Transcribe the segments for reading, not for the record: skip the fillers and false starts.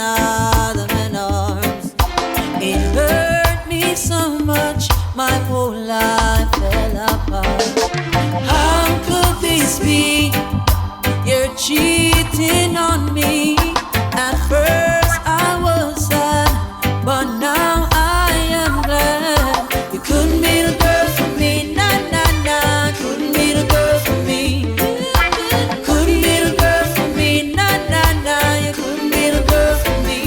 another man's arms. It hurt me so much, my whole life fell apart. How could this be? You're cheating on me. At first I was sad, but now I am glad. You couldn't be the girl for me, nah, nah, nah. Couldn't be the girl for me. Couldn't be the girl for me, nah, nah, nah. You couldn't be the girl for me.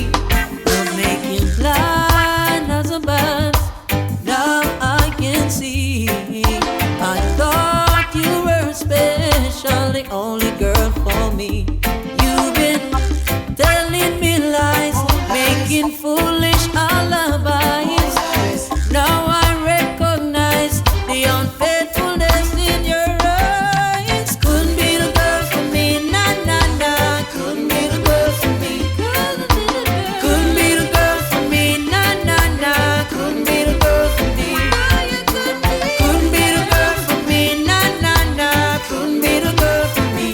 You're making blind as a bat. Now I can see. I thought you were special, the only girl for me. You've been telling me lies, making foolish alibis. Now I recognize the unfaithfulness in your eyes. Couldn't be the girl for me, nah, nah, nah. Couldn't be the girl for me. Couldn't be the girl for me, nah, nah, nah. Couldn't be the girl for me. Couldn't be the girl for me, nah, nah, nah. Couldn't be the girl for me.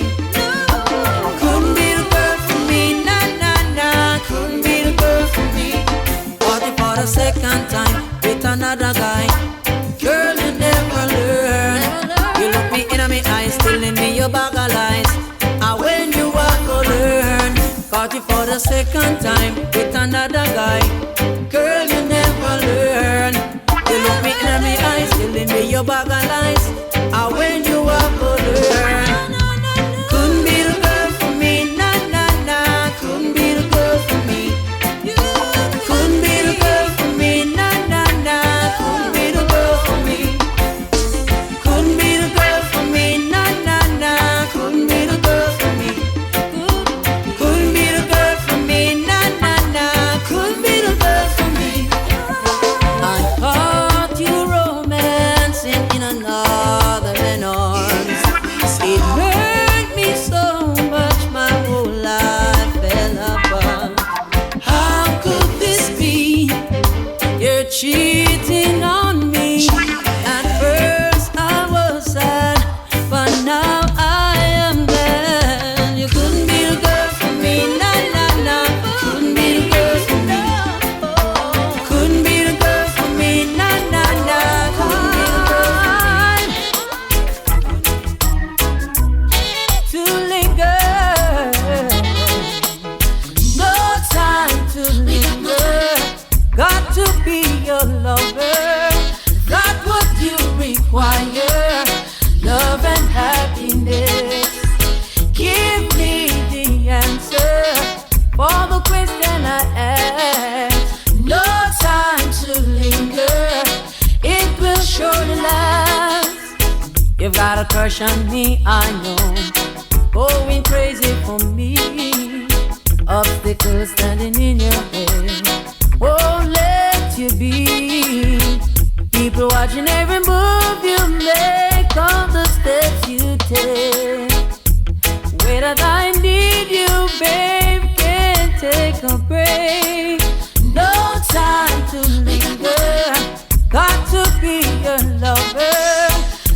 Couldn't be the girl for me, nah, nah, nah. Couldn't be the girl for me. Party for the second time with another guy. Girl, you never learn. You look me in my eyes, telling me your bag of lies. And when you walk, go learn. Party for the second time with another guy. Girl, you never learn. You look me in my eyes, telling me your bag of lies. And when you walk, go learn. Couldn't be the girl for me, nah, nah, nah. Couldn't be the girl for me. Couldn't be the girl for me, nah, nah, nah. Couldn't be the girl for me. Couldn't be the girl for me, nah, nah, nah. Couldn't be the girl for me. Couldn't be the girl for me, nah, nah, nah. Couldn't be the girl for me. I caught you romancing in another man's arms. It hurt me so much, my whole life fell apart. How could this be? You're cheating on me. At first I was sad, but now I am glad. You couldn't be the girl for me, nah, nah, nah. Couldn't be the girl for me. Couldn't be the girl for me, nah, nah, nah. Couldn't be the girl for me. To linger, no time to linger. Got to be your lover. Got what you require. Love and happiness. Give me the answer for the question I asked. No time to linger. It will surely last. You've got a crush on me, I know. Going crazy for me. Obstacles standing in your way won't let you be. People watching every move you make, all the steps you take. Wait that I need you, babe, can't take a break. No time to linger. Got to be your lover.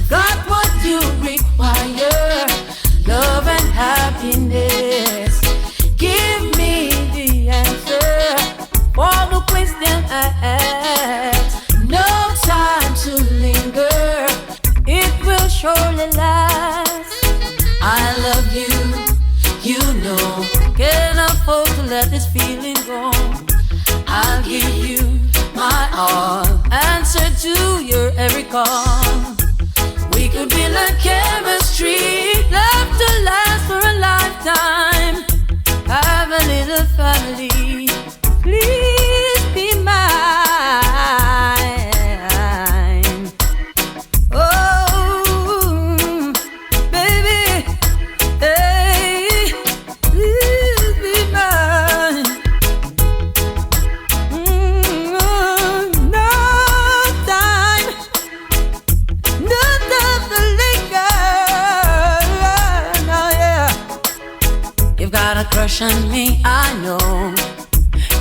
Got what you require. Love and happiness. Give me the answer for the question I asked. No time to linger. It will surely last. I love you, you know. Can't afford to let this feeling go. I'll give you my all. Answer to your every call. We could be like chemistry, love to last for a lifetime. Have a little family, please be mine. Oh, baby, hey, please be mine. No time to linger. No, yeah. You've got a crush on me, I know.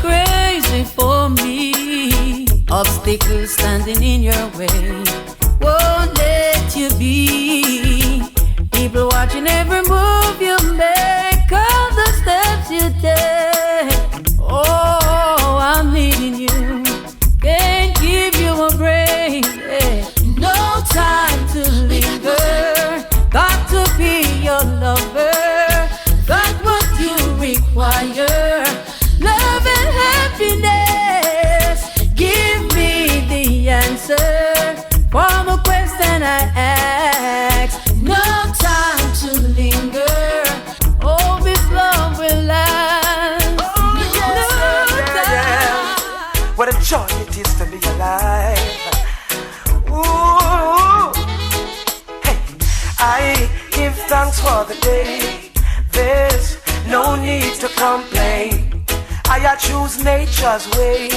Crazy for me. Obstacles standing in your way won't let you be. People watching every move you make, all the steps you take. joy it is to be alive. Ooh. Hey, I give thanks for the day. There's no need to complain. I choose nature's way.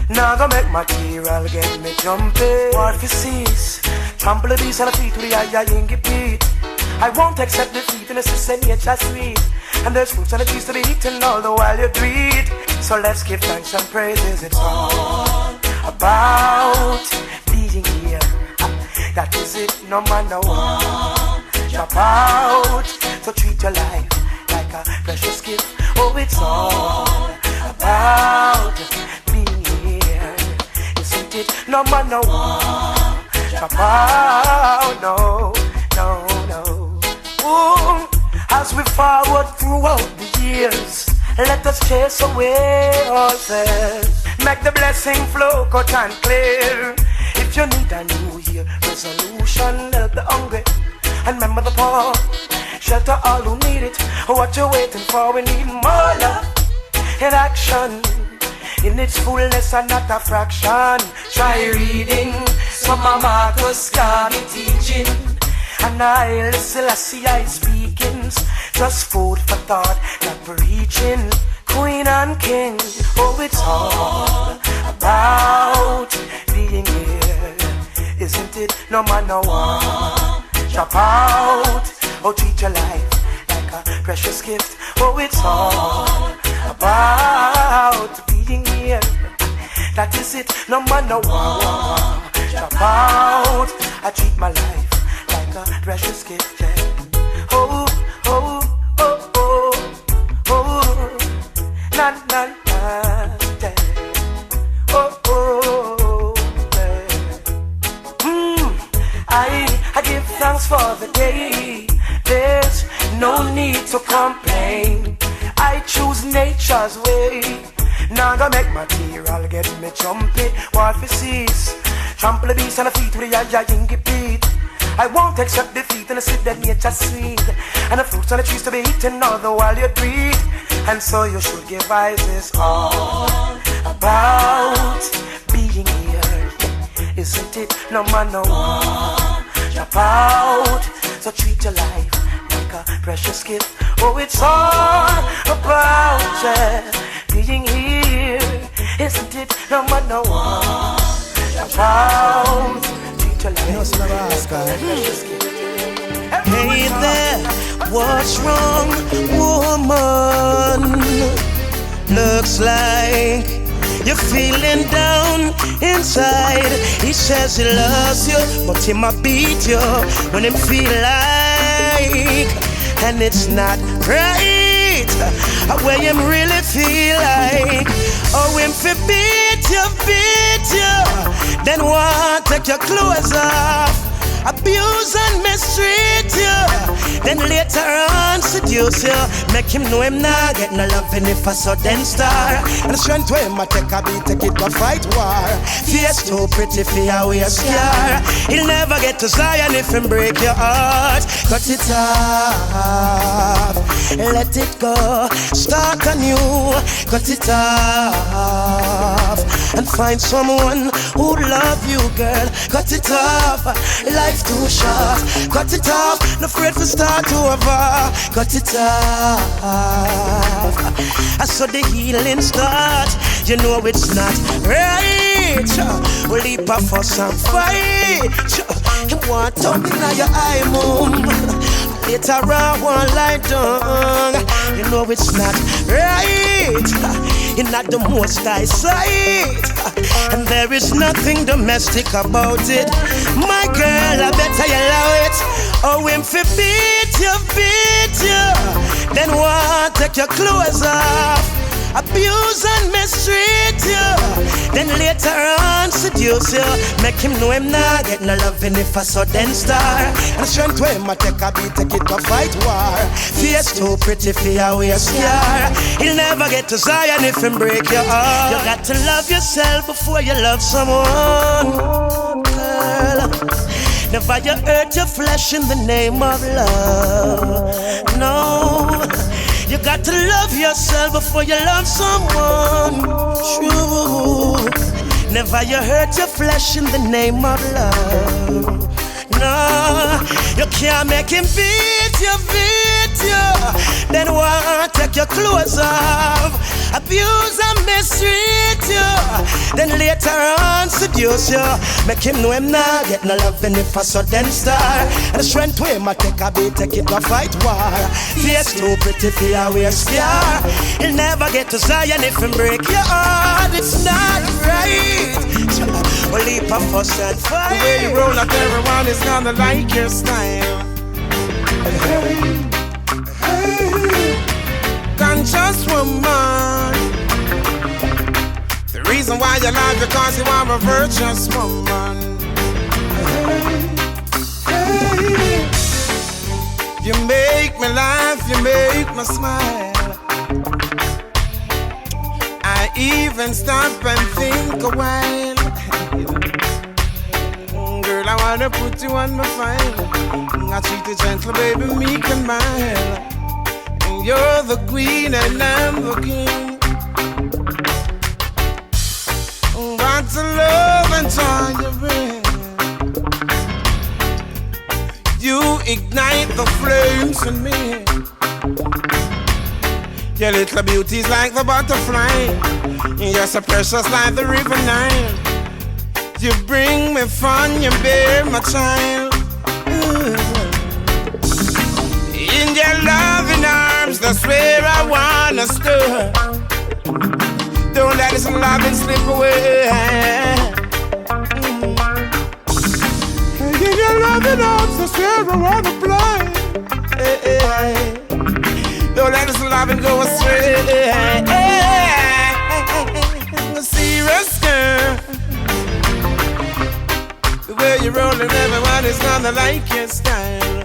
Now go make material get me jumping. What if you cease? Trample the beast on the feet with the eye ingy beat. I won't accept defeat in the system nature's sweet. And there's fruits on the trees to be eaten all the while you do it. So let's give thanks and praises. It's all about being here. That is it, no matter what. Jump out, so treat your life like a precious gift. Oh, it's all about being here, isn't it? No matter what. Jump out, no, no, no. Ooh, as we forward throughout the years, let us chase away all fears. Make the blessing flow cut and clear. If you need a new year resolution, help the hungry and remember the poor. Shelter all who need it. What you waiting for? We need more love in action, in its fullness and not a fraction. Try reading some of Marcus Garvey teaching, and I listen, I see I speaking. Just food for thought, not preaching. Queen and king, oh, it's all about being here, isn't it? No matter what. Drop out, oh, treat your life like a precious gift. Oh, it's all about being here. That is it, no matter what. Drop out, I treat my life like a precious gift. Yeah. Oh, oh, oh, oh, oh, na na na, yeah. Oh, oh, yeah. I give thanks for the day. There's no need to complain. I choose nature's way. Now go make material get me jumpy. What if cease? Trample the beast on the feet with the eye ingy beat. I won't accept defeat and I sit that nature's sweet. And the fruits on the trees to be eaten all the while you breathe. And so you should give eyes. It's all about being here, isn't it? No matter what. Drop out, so treat your life like a precious gift. Oh, it's all about being here, isn't it? No matter what. Drop out, treat your life like a precious gift. Hey there, what's wrong, woman? Looks like you're feeling down inside. He says he loves you, but he might beat you when him feel like, and it's not right. Where him really feel like, oh, him fi beat you, then what? Take your clothes off, abuse and mistreat you, then later on seduce you, make him know him not get no loving if a sudden star. And the strength where him a take a beat, take it to fight war. Face too pretty for a wear scar. He'll never get to Zion if him break your heart. Cut it off, let it go, start anew. Cut it off and find someone who love you, girl. Cut it off, life too short. Cut it off, no afraid to start over. Cut it off, I saw the healing start. You know it's not right. We'll leap up for some fight. You want something on your eye, mom. Later on, one lie down. You know it's not right. You're not the most I sight, and there is nothing domestic about it. My girl, I better you allow it. Oh, him fi beat you, then what? Take your clothes off, abuse and mistreat you, then later on seduce you, make him know him not get no loving if a sudden star. And the strength where him a take a beat, take it to fight war. Face too pretty for a wear scar. He'll never get to Zion if him break your heart. You got to love yourself before you love someone, girl. Never you hurt your flesh in the name of love. No, you got to love yourself before you love someone. True. Never you hurt your flesh in the name of love. No, you can't make him beat you. Then why take your clothes off? Abuse and mistreat you. Then later on seduce you. Make him know him not get no love and if I saw then star. And the strength way my take a beat, take it to fight war. Face too pretty for your wear scar. He'll never get to Zion if him break your heart. It's not right. We'll leap a fuss and fight. The way you roll up, everyone is gonna like your style. Hey, hey, conscious woman. The reason why you love because you are a virtuous woman. Hey, hey, you make me laugh, you make me smile. I even stop and think a while. Girl, I wanna put you on my file. I treat you gentle, baby, meek and mild. And you're the queen and I'm the king. What's the love and joy you bring? You ignite the flames in me. Your little beauty's like the butterfly. You're so precious like the river Nile. You bring me fun, you bear my child. In your loving arms, that's where I wanna stir. Don't let this loving slip away. In your loving arms, that's where I wanna play. Don't let this loving go astray. Serious girl. The way you're rolling, everyone is gonna like your style.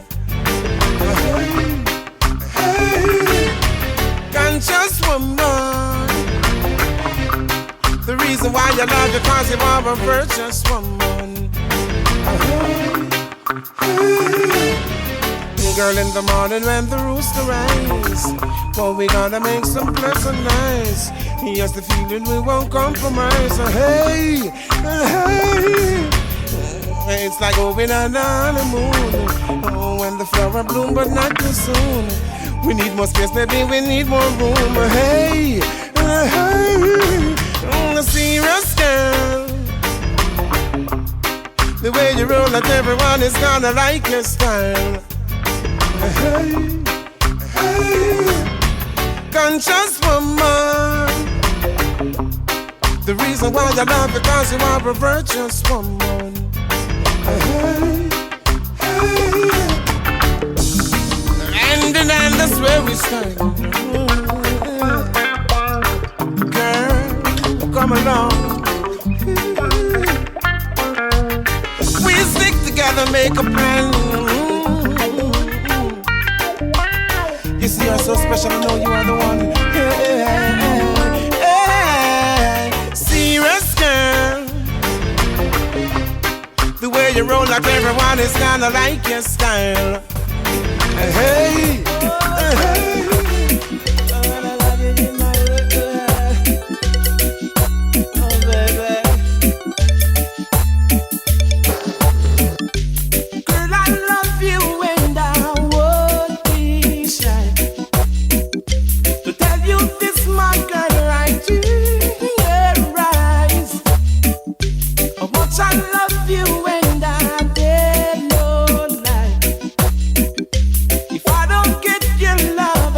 Hey, conscious woman. The reason why you love you cause you are a virtuous woman. Hey, girl, in the morning when the rooster rise, well, we gonna make some pleasant nights. Here's the feeling we won't compromise. Hey, hey. It's like going on the honeymoon. Oh, when the flower bloom, but not too soon. We need more space, baby, we need more room. Hey, hey, the serious girl. The way you roll it, everyone is gonna like your style. Hey, hey, conscious woman. The reason why I love you because you are a virtuous woman. Hey, hey. And that's where we start. Girl, come along. We stick together, make a plan. You see, you're so special, I know you are the one. Hey, serious girl. The way you roll like everyone is gonna like your style. Hey, hey. Girl, I love you and I won't be shy to tell you this, my girl, right in your eyes. How much I love you. If I don't get your love,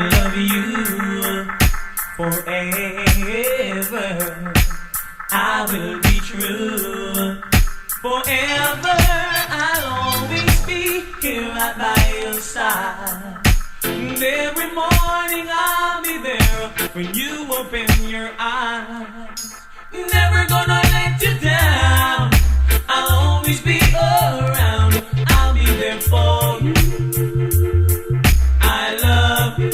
love you forever. I will be true forever. I'll always be here right by your side. And every morning I'll be there when you open your eyes. Never gonna let you down. I'll always be around. I'll be there for you. I love you.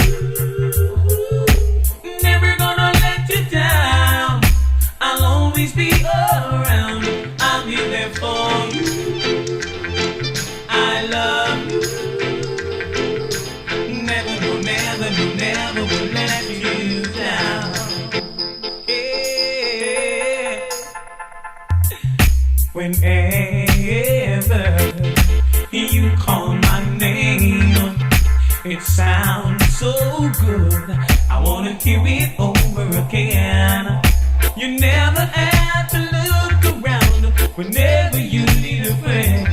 Never gonna let you down. I'll always be around. I'll be there for you. I love you. Never, no, never, no, never will let you down. Yeah. Whenever you call my name, it sounds so good. I wanna hear it over again. You never have to look around whenever you need a friend.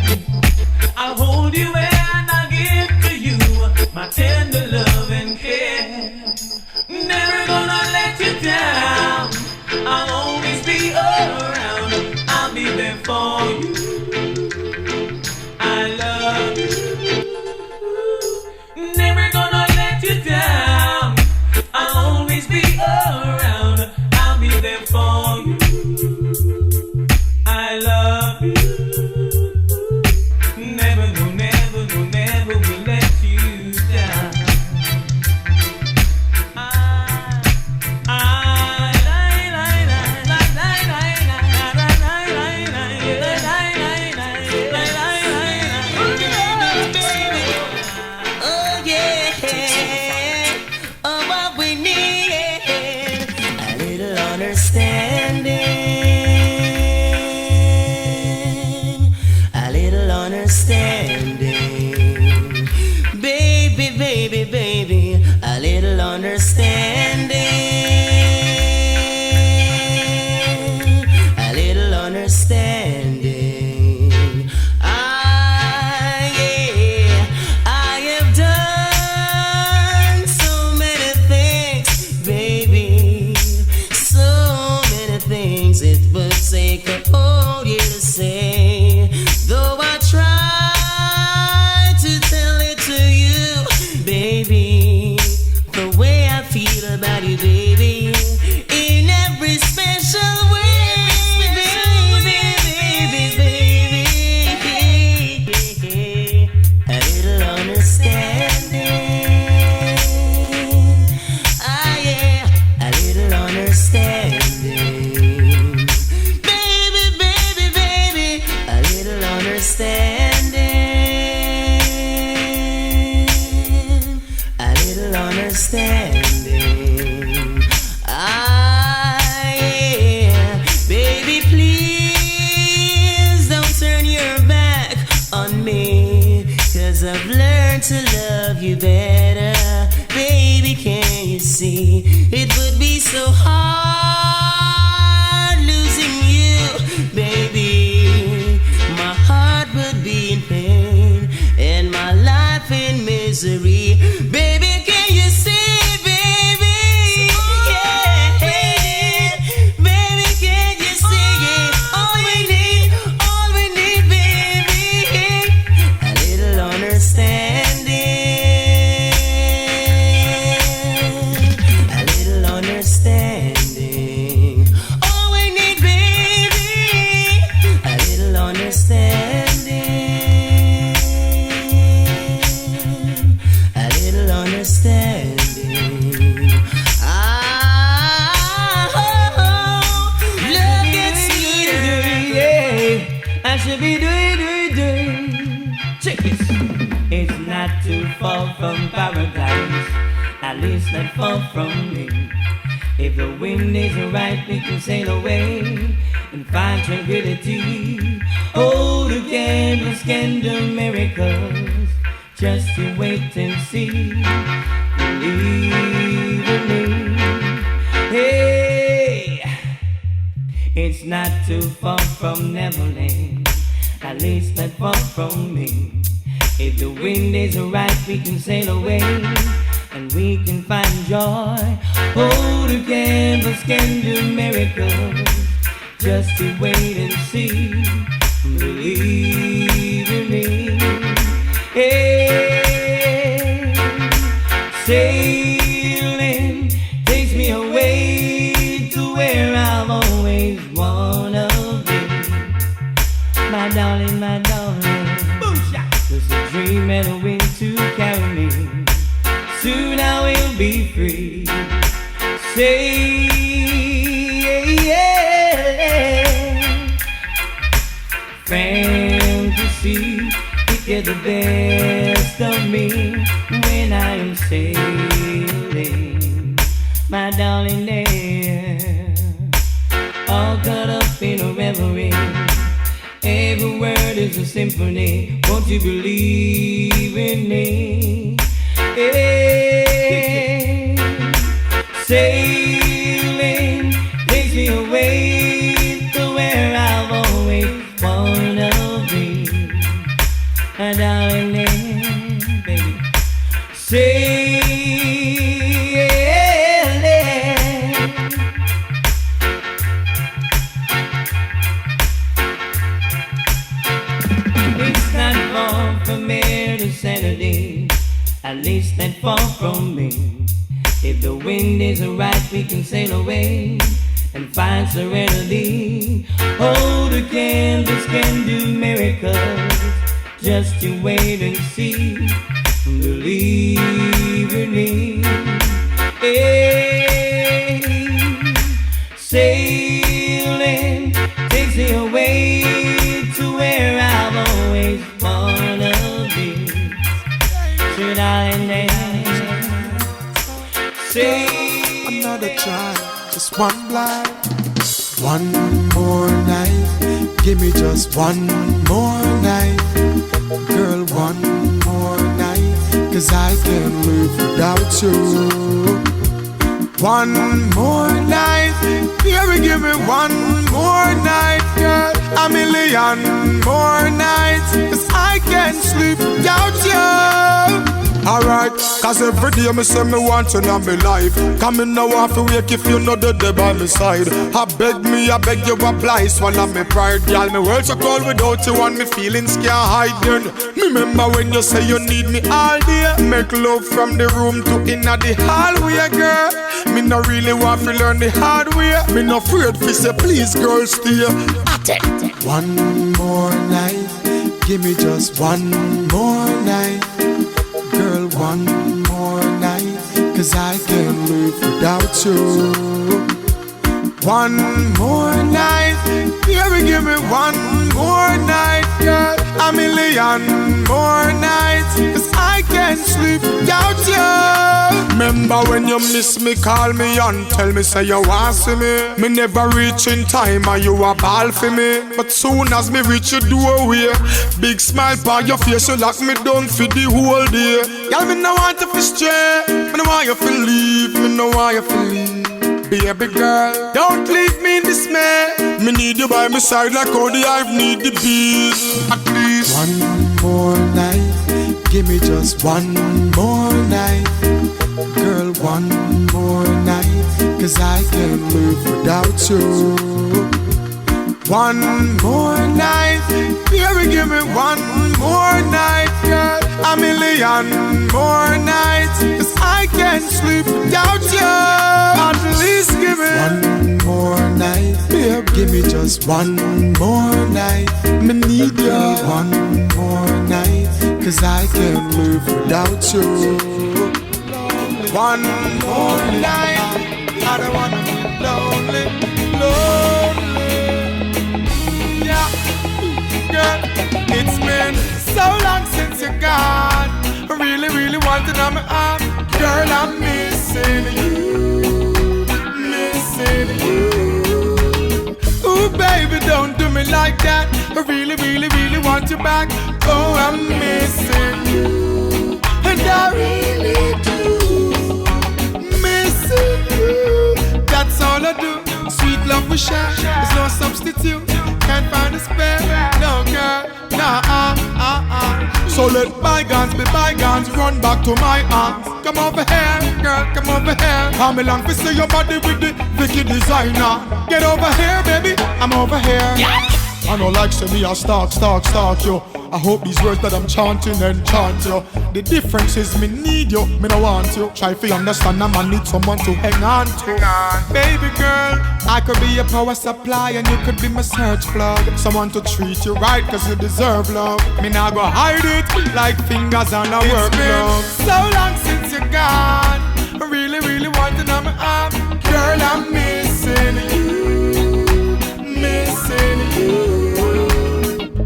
I'll hold you and I'll give to you my tender love and care. Never gonna let you down. I'll always be around. I'll be there for you. I love you. Never gonna let you down. I'll always be around. I'll be there for you. I love you. Never, no, never, no, never will let you down. It's not too far from Neverland, at least not far from me. If the wind is right, we can sail away and we can find joy. Hold a canvas can do miracles. Just to wait and see. Believe in me. Hey, sailing takes me away to where I've always wanna be. My darling, my darling. Just a dream and a wind to carry me. Soon I will be free. Say, fantasy, it get the best of me when I am sailing. My darling there, all caught up in a reverie. Every word is a symphony. Won't you believe in me? Hey, sailing takes me away to where I've always wanna be. My darling, baby, sailing. It's not far from here to Saturday, at least not far from me. If the wind is right, we can sail away and find serenity. Hold a canvas can do miracles. Just to wait and see. Believe in me. Hey, sailing takes me away to where I've always wanna be. Should I say another try, just one blind. One more night, give me just one more night. Girl, one more night, 'cause I can't live without you. One more night, baby, give me one more night, girl. A million more nights, 'cause I can't sleep without you. Alright, 'cause every day me say me want you in my life. Come in now off to wake if you know the day by my side. I beg you apply, swallow me pride. Girl, me world so cold without you and me feelings can't hide. Remember when you say you need me all day. Make love from the room to inna the hallway, girl. Me no really want to learn the hard way. Me no afraid to say please, girl, stay. One more night, give me just one more night. Girl, one more night, 'cause I can't live without you. One more night, baby, give me one more night, girl. A million more nights, 'cause I can't sleep without you. Remember when you miss me, call me and tell me say you want see me. Me never reach in time and you a ball for me. But soon as me reach your doorway, big smile on your face, you lock me down for the whole day. Girl, me no want you to stray, me no want you to leave, me no want you to leave. Baby girl, don't leave me in dismay. Me need you by my side like how the hive need the bees. At least one more night, give me just one more night. Girl, one more night, 'cause I can't live without you. One more night, baby, give me one more night, girl. A million more nights, 'cause I can't sleep without you. At least give me one more night, babe, give me just one more night. Me need you one more night, 'cause I can't live without you. One more night, I don't wanna be lonely, lonely. Yeah, girl, it's been so long since you're gone. I really, really want to know my arm. Girl, I'm missing you, missing you. Ooh, baby, don't do me like that. I really, really, really want you back. Oh, I'm missing you, and I really do. Missing you, that's all I do. Sweet love we share, there's no substitute. Can't find a spare, no girl, nah, So let bygones be bygones, run back to my arms. Come over here, girl, come over here. Come along to see your body with the Vicky designer. Get over here, baby, I'm over here. I know like say me a stalk you. I hope these words that I'm chanting enchant you. The difference is me need you, me no want you. Try to understand I need someone to hang on to. Baby girl, I could be your power supply and you could be my search plug. Someone to treat you right cause you deserve love. Me now go hide it like fingers on a work glove. So long since you're gone, I really, really want to know my arm. Girl, I'm missing you, missing you.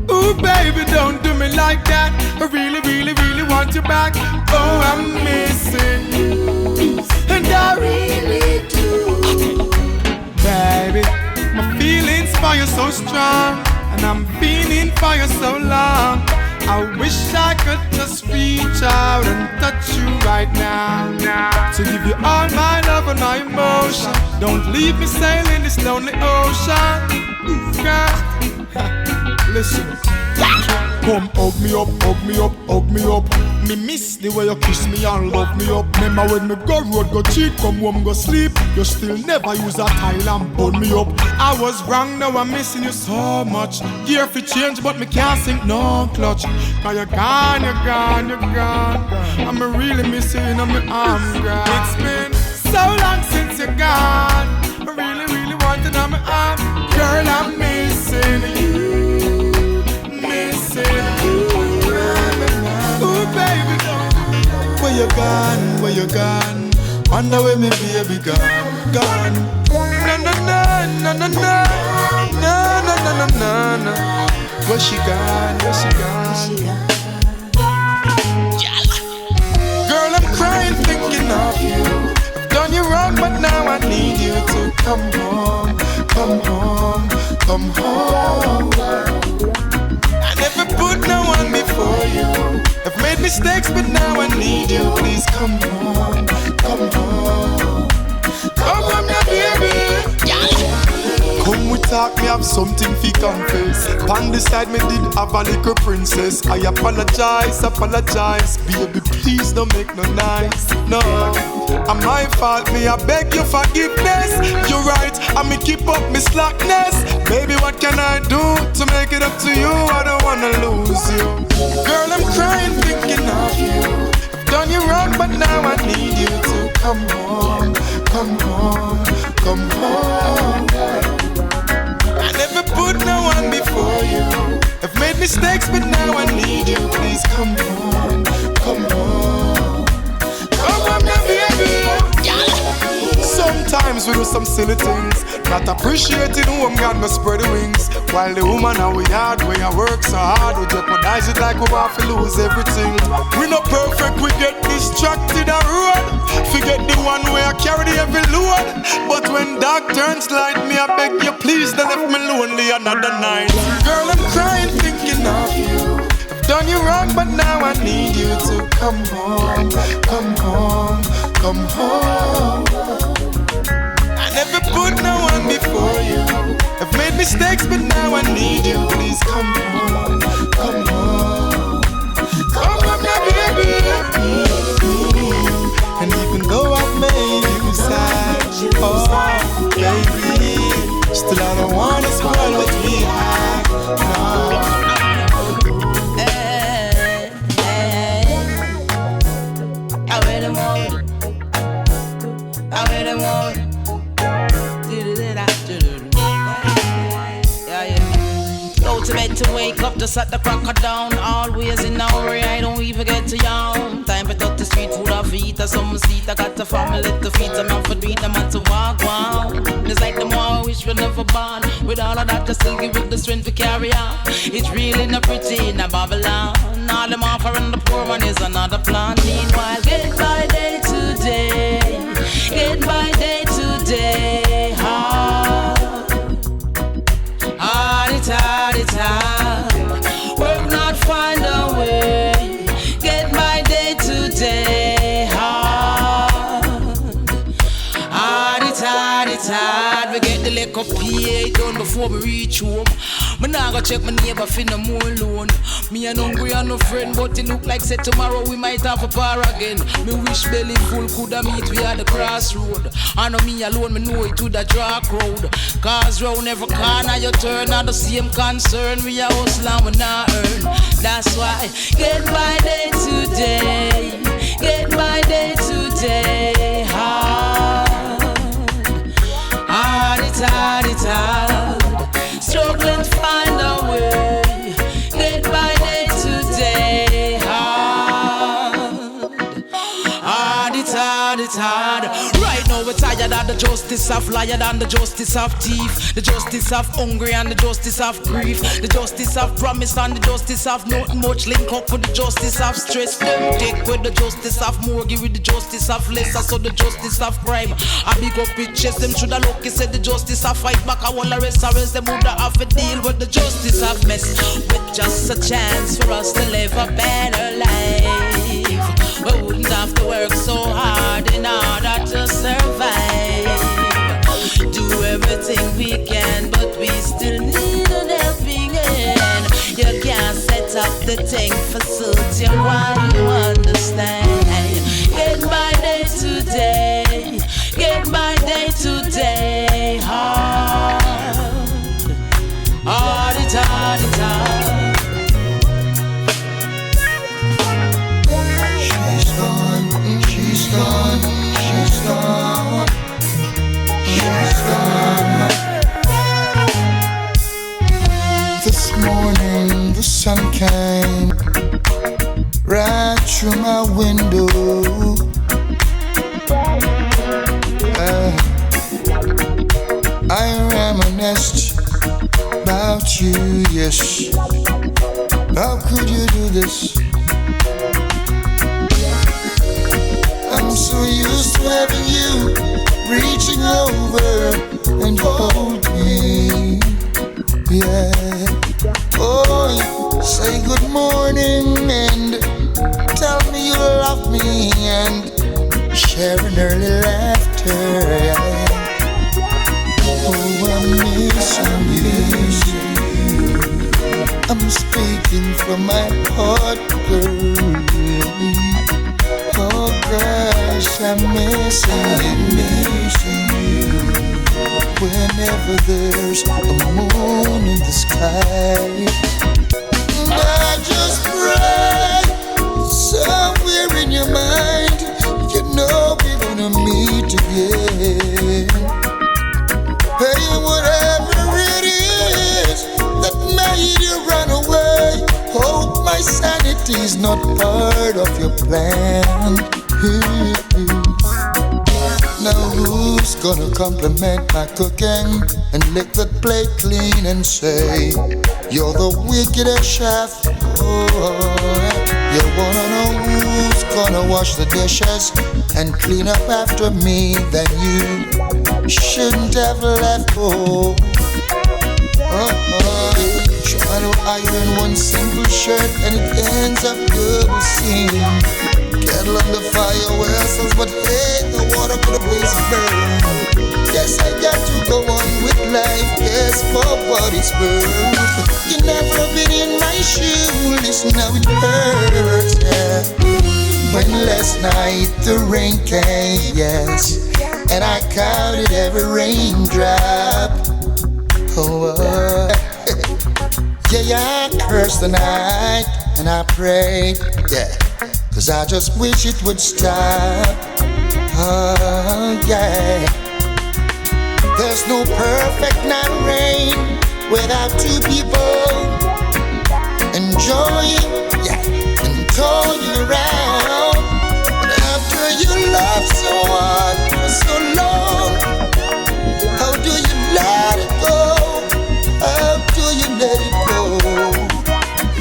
Ooh, baby, don't do me like that. I really, really, really want you back. Oh, I'm missing you, and I really do. Baby, my feelings for you so strong, and I'm feeling for you so long. I wish I could just reach out and touch you right now. To give you all my love and my emotion. Don't leave me sailing this lonely ocean. Girl, listen. Come hug me up, hug me up, hug me up. Me miss the way you kiss me and love me up. Remember when me go road, go cheat, come home, go sleep. You still never use a tile and burn me up. I was wrong, now I'm missing you so much. Gear fi change, but me can't sink no clutch. Cause you're gone, you're gone, you're gone. I'm really missing you in my arms, girl. It's been so long since you're gone. I really, really want to know my arms. Girl, I'm missing you. Ooh, baby, where you gone, where you gone? Wonder where me baby gone, gone. Na na na na na na na na na na na. Where she gone, where she gone? Girl, I'm crying thinking of you. I've done you wrong, but now I need you to come home, come home, come home. Never put no one before you. I've made mistakes, but now I need you. Please come home, come home. Come home now, baby. Come we talk, me have something fi confess. On the side me did have a little princess. I apologize, apologize. Baby, please don't make no noise. No, I'm my fault, me I beg your forgiveness. You're right, I me keep up me slackness. Baby, what can I do to make it up to you? I don't wanna lose you. Girl, I'm crying thinking of you. I've done you wrong, but now I need you to come home, come home, come home. I never put no one before you. I've made mistakes, but now I need you. Please come home, come home. Come home now, baby. Sometimes we do some silly things, not appreciating who I'm gonna spread the wings. While the woman are we hard, we I work so hard, we jeopardize it like we want to lose everything. We not perfect, we get distracted and road. Forget the one way I carry the heavy load. But when dark turns light, me I beg you please don't leave me lonely another night. Girl, I'm crying thinking of you. I've done you wrong, but now I need you to come home, come home, come home. Never put no one before you. I've made mistakes, but now I need you. Please come home, come home. Come home now, baby. And even though I've made you sad, oh, baby, still I don't wanna spoil what we had. No. I wear them all. I wear them all. Ultimate to wake up, just at the crack of dawn. Always in a hurry, I don't even get to yawn. Time to touch the street food off eat or some seat. I got a family to feed, I'm not for beat them and to walk wow. It's like the more I wish we never born. With all of that, just still give it the strength to carry on. It's really not pretty in a Babylon. All them offer and the poor man is another plan. Meanwhile, get by day to day, get by day to day. Hard, work not find a way. Get my day to day. Hard, it's hard. We get the liquor PA done before we reach home. Me nah go check my neighbor for no more alone. Me and hungry and no friend, but it look like say tomorrow we might have a par again. Me wish belly full coulda meet we at the crossroad. I know me alone, me know it would a draw crowd. Cause round every corner you turn, on the same concern. We a hustle and we not earn. That's why get by day to day, get by day to day. Hard, it's hard, it's hard. Struggling to find a way. Get by day to day. Hard, it's hard, it's hard. Right now we're tired of the justice of liar and the justice of thief, the justice of hungry and the justice of grief, the justice of promise and the justice of not much link up with the justice of stress. Them take with the justice of mortgage with the justice of lesser, so the justice of crime. I big up with chest, them shoulda lucky said the justice of fight back. I wanna arrest them woulda have to deal with the justice of mess. With just a chance for us to live a better life, we wouldn't have to work so hard in order to survive. Do everything we can, but we still need an helping hand. You can't set up the thing for suit you while you understand. Get by day to day, get by day to day. Hard, it's hard, it's hard. She's gone, she's gone, she's gone, she's gone. This morning the sun came right through my window. I reminisced about you, yes. How could you do this? I'm so used to having you reaching over and hold me, yeah. Oh, say good morning and tell me you love me and share an early laughter, yeah. Oh, I'm missing you. I'm speaking from my heart, girl. Oh gosh, I'm missing you. Whenever there's a moon in the sky, I just pray somewhere in your mind, you know we're gonna meet again. Hey, whatever it is that made you run away, hope my sanity's not part of your plan. Now who's gonna compliment my cooking and lick that plate clean and say you're the wickedest chef? Oh, you wanna know who's gonna wash the dishes and clean up after me? Then you shouldn't have left home. Try to iron one simple shirt and it ends up double seam. Kettle on the fire vessels, but hey, the water could always burn. Yes, I got to go on with life, yes, for what it's worth. You never been in my shoes, listen how it hurts, yeah. When last night the rain came, yes, and I counted every raindrop. Oh, yeah, I cursed the night and I prayed, yeah, 'cause I just wish it would stop. Oh, yeah. There's no perfect night rain without two people enjoying, yeah, and toying around. But after you love someone for so long, how do you let it go? How do you let it go?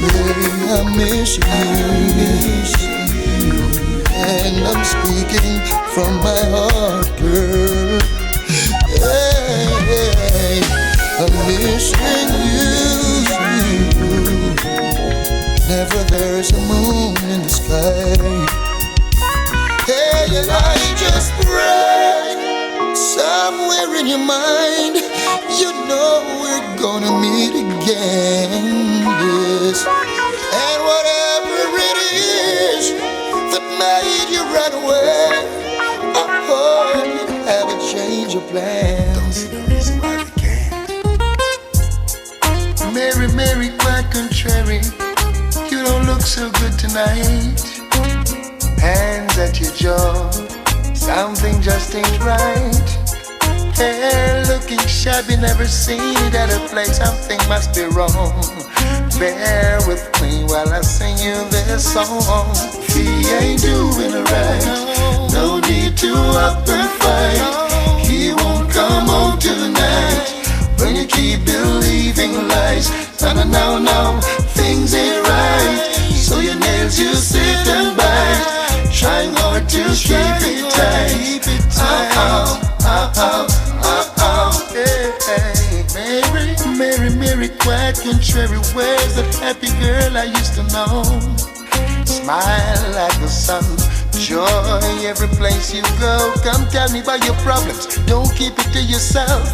Baby, I miss you, and I'm speaking from my heart, girl. Hey, I'm missing you. Never there's a moon in the sky. Hey, and I just pray somewhere in in your mind, you know we're gonna meet again. Yes. And whatever it is that made you run away, I hope you have a change of plans. Don't see the reason why we can't. Mary, Mary, quite contrary, you don't look so good tonight. Hands at your jaw, something just ain't right. Hair looking shabby, never seen it at a place. Something must be wrong. Bear with me while I sing you this song. He ain't doing it right. No need to up and fight. He won't come home tonight. When you keep believing lies, no, things ain't right. So your nails you sit and bite, trying hard to keep it tight. Hey, Mary, quite contrary. Where's that happy girl I used to know? Smile like the sun, joy every place you go. Come tell me about your problems, don't keep it to yourself.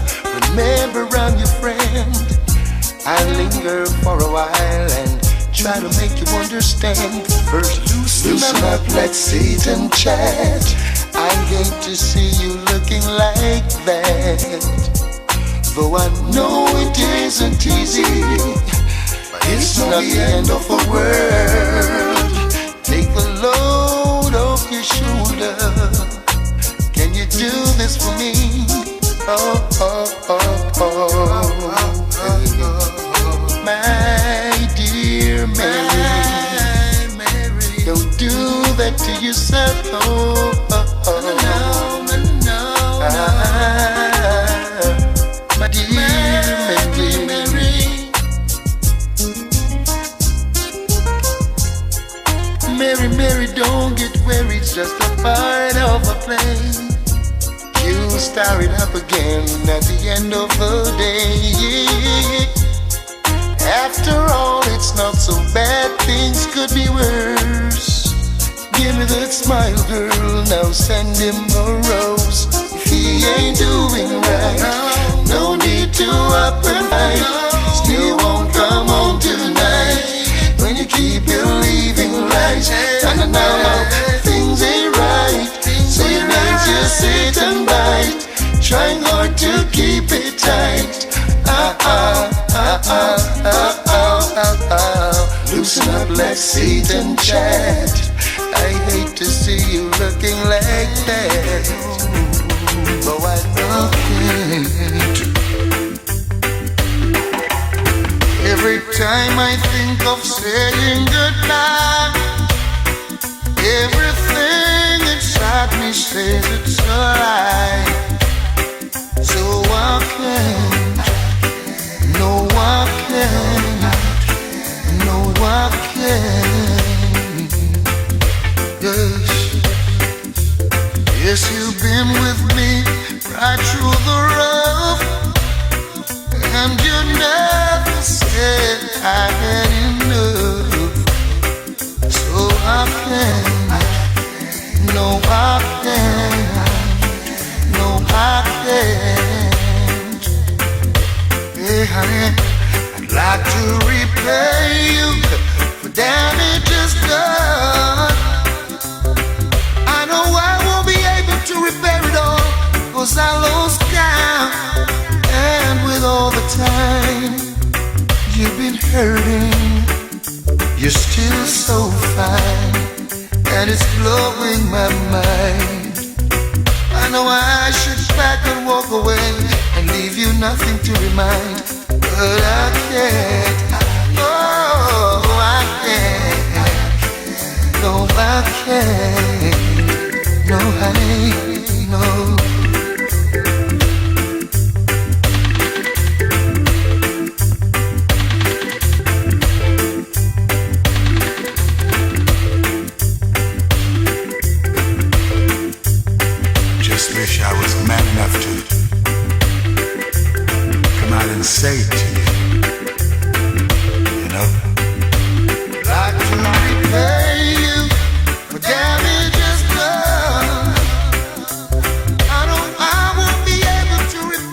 Remember I'm your friend. I linger for a while and try to make you understand. First loosen up, let's sit and chat. I hate to see you looking like that. Though I know it isn't easy, but it's not the end of the world. Take the load off your shoulder. Can you do this for me? Oh. My dear Mary, don't do that to yourself. My dear Mary. Mary, don't get worried, it's just a part of a play. You start it up again at the end of the day. After all, it's not so bad, things could be worse. Give me that smile, girl, now send him a rose. If he ain't doing right, no need to up and fight. Still won't come home tonight. When you keep believing lies, no, things ain't right. So you need to sit and bite, trying hard to keep it tight. Loosen up, let's sit and chat. I hate to see you looking like that. But I don't care. Every time I think of saying goodbye, everything inside me says it's a lie. So I can't, no I can't, no I can't. Yes, you've been with me right through the rough, and you never said I had enough. So I can't, no I can't, no I can't. Hey honey, I'd like to repay you for damages done. I know I won't be able to repair it all, 'cause I lost count. And with all the time you've been hurting, you're still so fine, and it's blowing my mind. I know I should pack and walk away and leave you nothing to remind, but I can't. Oh, I can't. No, I can't. No, honey, no. Just wish I was man enough to come out and say it to you. You know? Like to repay you for damages done. I know I won't be able to repay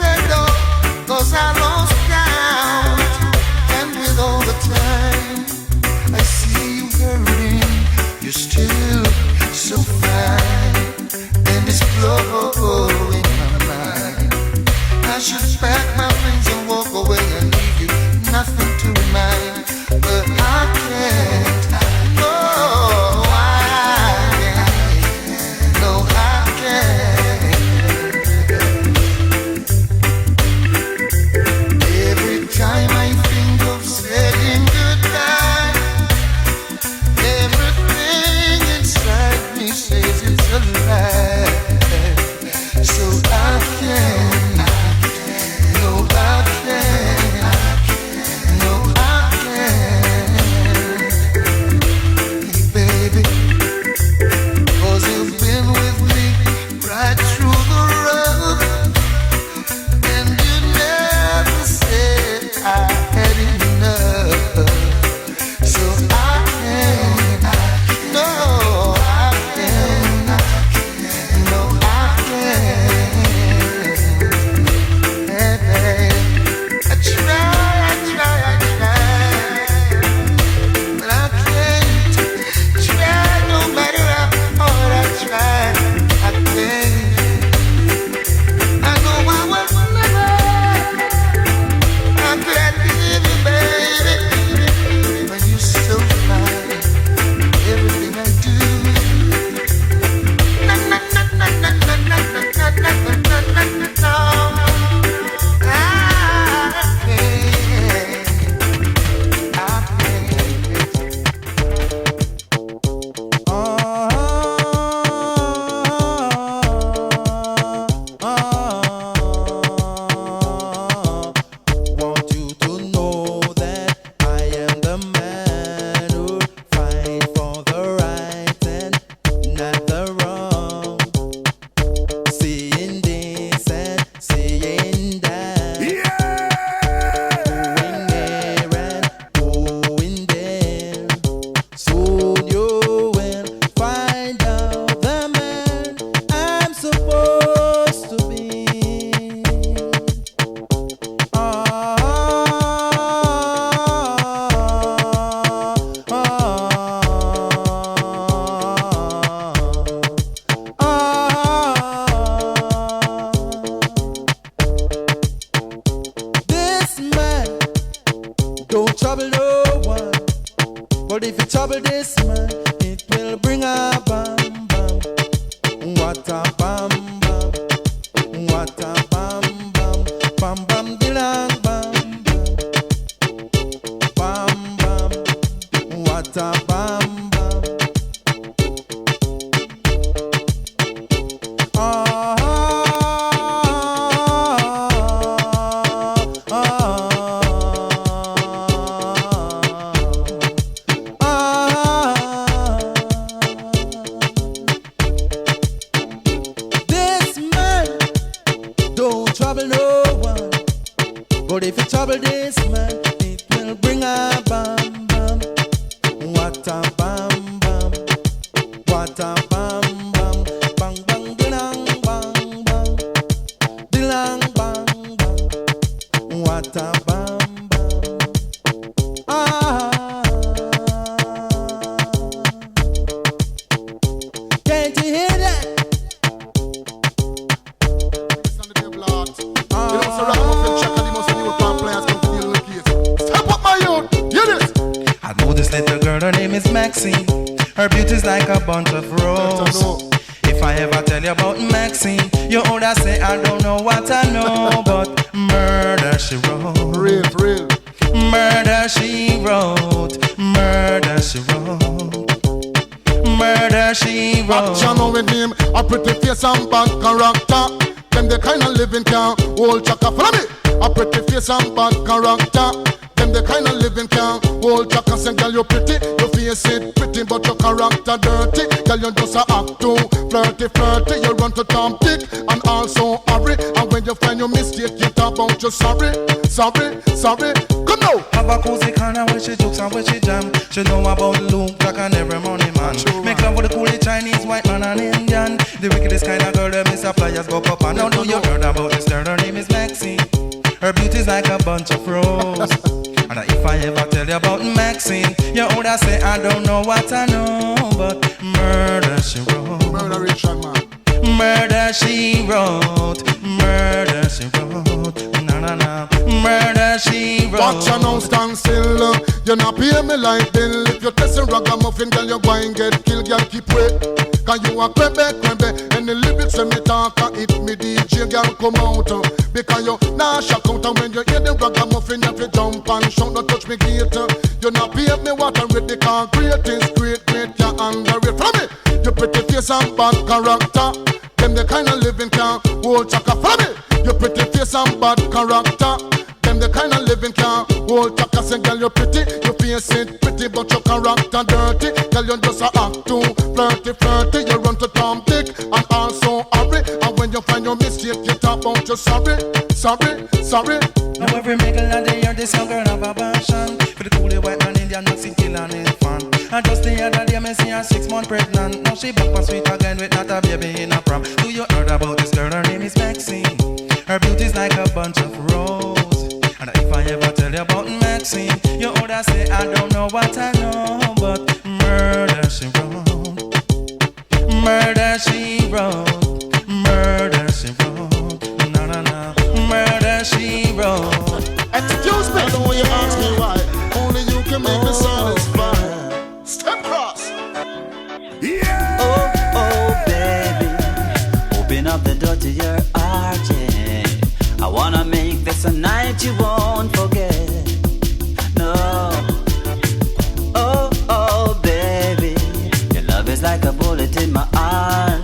trouble this man, it will bring a bam bam. What a bam bam. What a bam bam. Bam bam dilang bam bam. Bam bam. What a bam bam. But if you trouble this man, it will bring a bam bam. What a bam bam. What a bam bam. Bang bang dilang bang bang. Dilang bang bang. What a bam bam. Can't you hear that? I know this little girl, her name is Maxine. Her beauty's like a bunch of roses. If I ever tell you about Maxine, you older say I don't know what I know, but murder she wrote. Real. Murder she wrote. Murder she wrote. Murder she wrote. Channel with him, a pretty face and bad character. Them the kind of living can hold Chaka. Follow me. A pretty face and bad character. Them the kind of living can hold Chaka. Say, girl, you pretty, your face it pretty, but your character dirty. Girl, you just a act too flirty. You run to Tom Dick and also hurry. And when you find your mistake, you talk about you sorry. Come now. Have a cozy corner where she jokes and where she jam. She know about Luke, Jack and every money man. Make love with the coolie Chinese, white man and Indian. The wickedest kind of girl, them is a Pliers go up and now do you heard about this girl? Her name is Maxine. Her beauty's like a bunch of roses. And if I ever tell you about Maxine, you older say I don't know what I know, but murder she wrote. Murder Richie, man. Murder she wrote. Murder she wrote. Na. Murder she wrote. Watch you now stand still. You not pay me like bill. If you test a ragamuffin, girl, you go and get killed. Girl, keep wait. Cause you a crebe. And the lyrics when me talk, hit me DJ, girl, come out. Because you nah shock out. And when you hear the ragamuffin, you have to jump and shout. Don't touch me gate. You not pay me what I read. The concrete is great, you underrate. Follow me. You pretty face and bad character. Them the kind of living can hold Chaka. Follow me. You pretty face and bad character. Them the kind of living can hold Chaka. Say, girl, you pretty, you face it pretty, but your character dirty. Girl, you just a act too flirty. You run to Tom Dick and also hurry. And when you find your mistake, you talk about you sorry. Now every middle of the year, this young girl have a passion for the coolie white man, Indian, Mexican, kill an infant. And just the other day, me see her 6 months pregnant. Now she back and sweet again with not a baby in a prom. Do you heard about this girl? Her name is Maxine. Her beauty's like a bunch of roses. And if I ever tell you about Maxine, you older say I don't know what I know, but murder she wrote. Murder she wrote. Murder she wrote. Na. Murder she wrote. Excuse me, I know you ask me why. Only you can make me satisfied. Step cross. Yeah. Oh, baby, open up the door to your heart, yeah. I wanna make this a night you won't forget. No. Oh, baby, your love is like a bullet in my heart.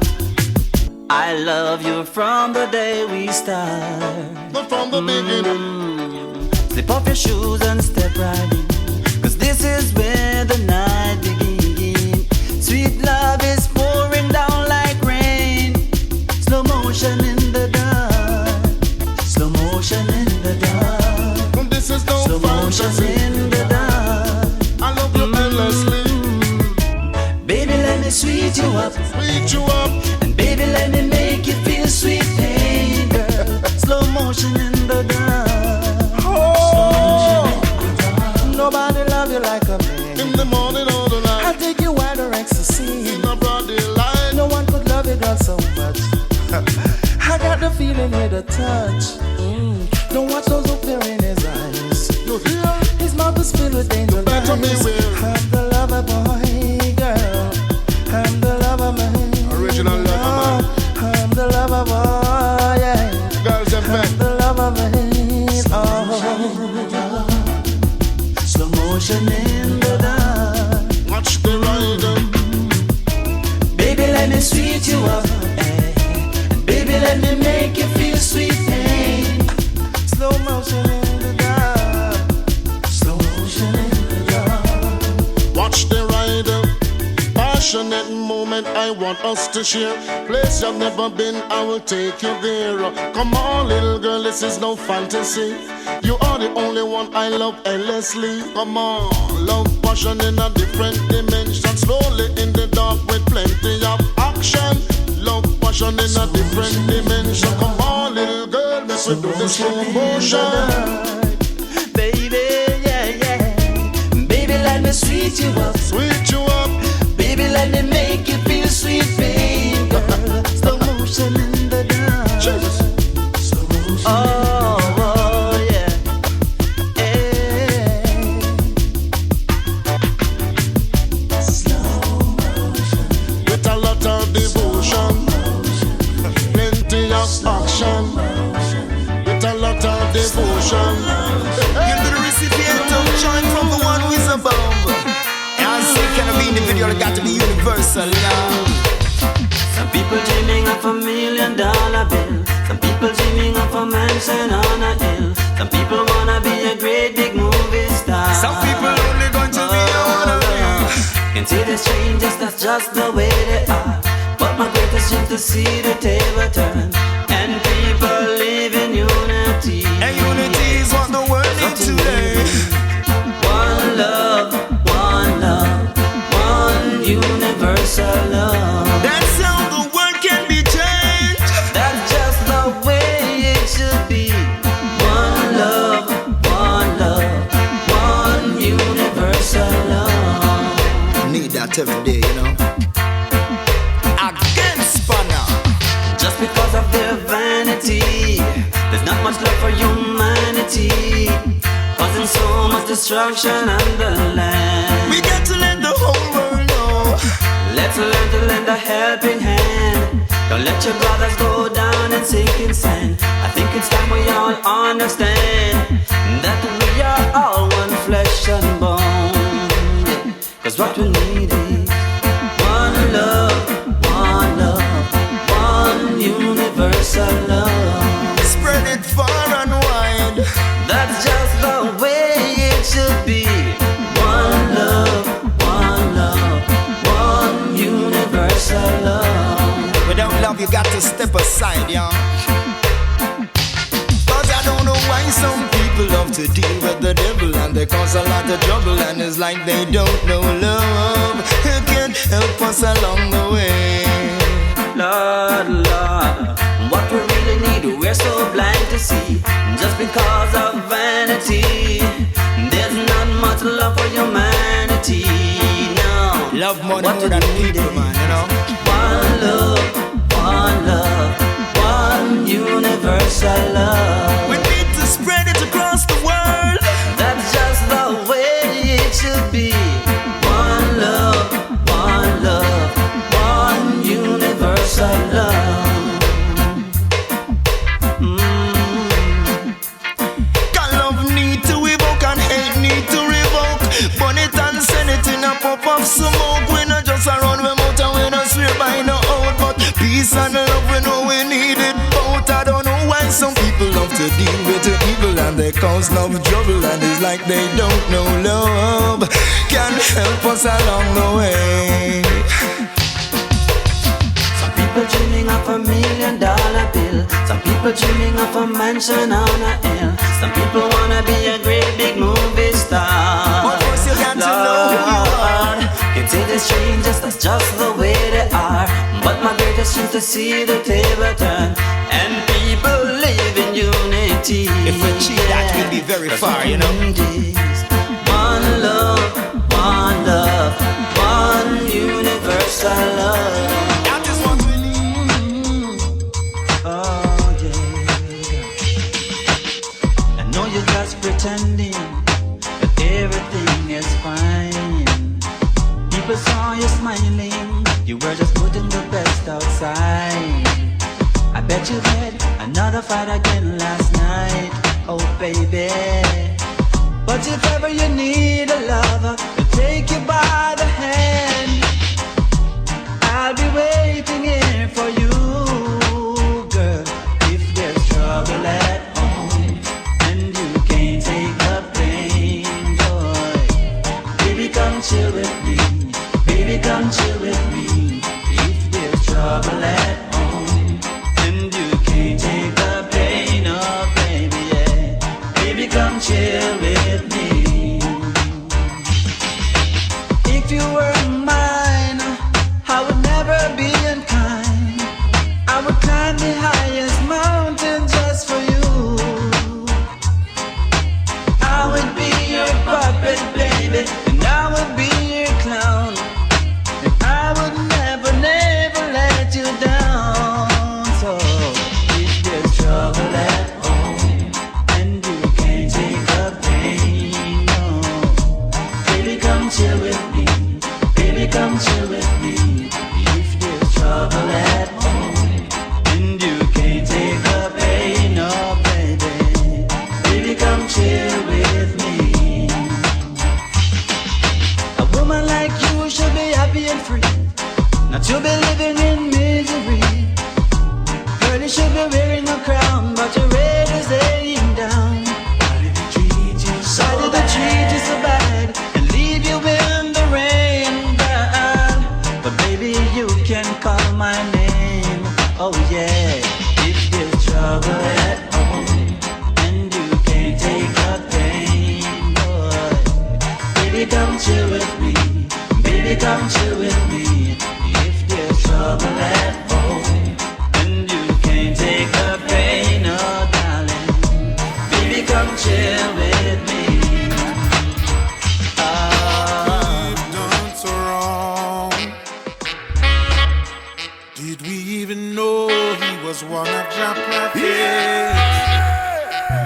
I love you from the day we start. But from the beginning. Slip off your shoes and step right in. Cause this is where the night begins. Sweet love is pouring down like rain. Slow motion in the dark. Slow motion in the dark. This is no slow motion in the dark. I love you endlessly. Baby, let me sweet you up. And baby, let me make you feel sweet pain, girl. Slow motion in the dark. Nobody love you like a man. In the morning or the night. I take you where the ecstasy. In a broad daylight. No one could love you, girl, so much. I got the feeling with the touch. Don't watch those who fear in his eyes. You hear? His mouth is filled with danger. Better beware. I'm the lover boy. passionate moment I want us to share. Place you've never been, I will take you there. Come on, little girl, this is no fantasy. You are the only one I love endlessly. Come on, love passion in a different dimension. Slowly in the dark with plenty of action. Love passion in a different dimension. Come on, little girl, let's do the slow motion. Baby, yeah, yeah. Baby, let me sweet you up. Sweet you up. Baby, let me make you feel sweet, baby. Slow motion in the dark. Slow motion. Oh, yeah. Hey. Slow motion. With a lot of devotion. Plenty of action. With a lot of devotion. Give to the recipient of joy from the one who is above. And so it cannot be individual, it got to be universal, yeah. Some people dreaming of $1 million bill. Some people dreaming of a mansion on a hill. Some people wanna be a great big movie star. Some people only going to be a wannabe. Can see the strangers, that's just the way they are. But my greatest dream to see the table turn and people live in unity. And unity is what the world needs today. One love, one love, one universal love. That's how the world can be changed. That's just the way it should be. One love, one love, one universal love. Need that every day, you know. Against Spanner. Just because of their vanity, there's not much love for humanity, causing so much destruction on the land. We got to let the whole world know. Let's learn to lend a helping hand. Don't let your brothers go down and sink in sand. I think it's time we all understand that we are all one flesh and bone. Cause what we need is one love, one love, one universal love. Spread it far and wide. That's just the way it should be. One love, one love, one universal love. Without love you got to step aside, y'all. Cause I don't know why some people love to deal with the devil, and they cause a lot of trouble, and it's like they don't know love. Who can help us along the way? Lord, Lord, what we really need, we're so blind to see. Just because of vanity, there's not much love for humanity. No, love more than people, man, you know. One love, one universal love. We need to spread it across the world. That's just the way it should be. One love, one universal love. Can love need to evoke and hate need to revoke. Burn it and send it in a puff of smoke. We not just around we mouth and we not swear by no oath, but peace and love we know we need it both. I don't know why some people love to deal with the evil, and they cause love trouble, and it's like they don't know love can help us along the way. Some people dreaming of $1 million bill. Some people dreaming of a mansion on a hill. Some people wanna be a great big movie star. But first you got to know who you are. Can see the strangers, that's just the way they are. But my greatest dream to see the table turn and people live in unity. If we cheat that we'll be very far, you know. One love, one universal love. That is what we need. Oh yeah. I know you're just pretending, but everything is fine. People saw you smiling, you were just putting the best outside. I bet you had another fight again last night, oh baby. But if ever you need a lover to take you by the hand, I'll be waiting here for you, girl. If there's trouble at home and you can't take the pain, boy, baby come chill with me, baby come chill with me.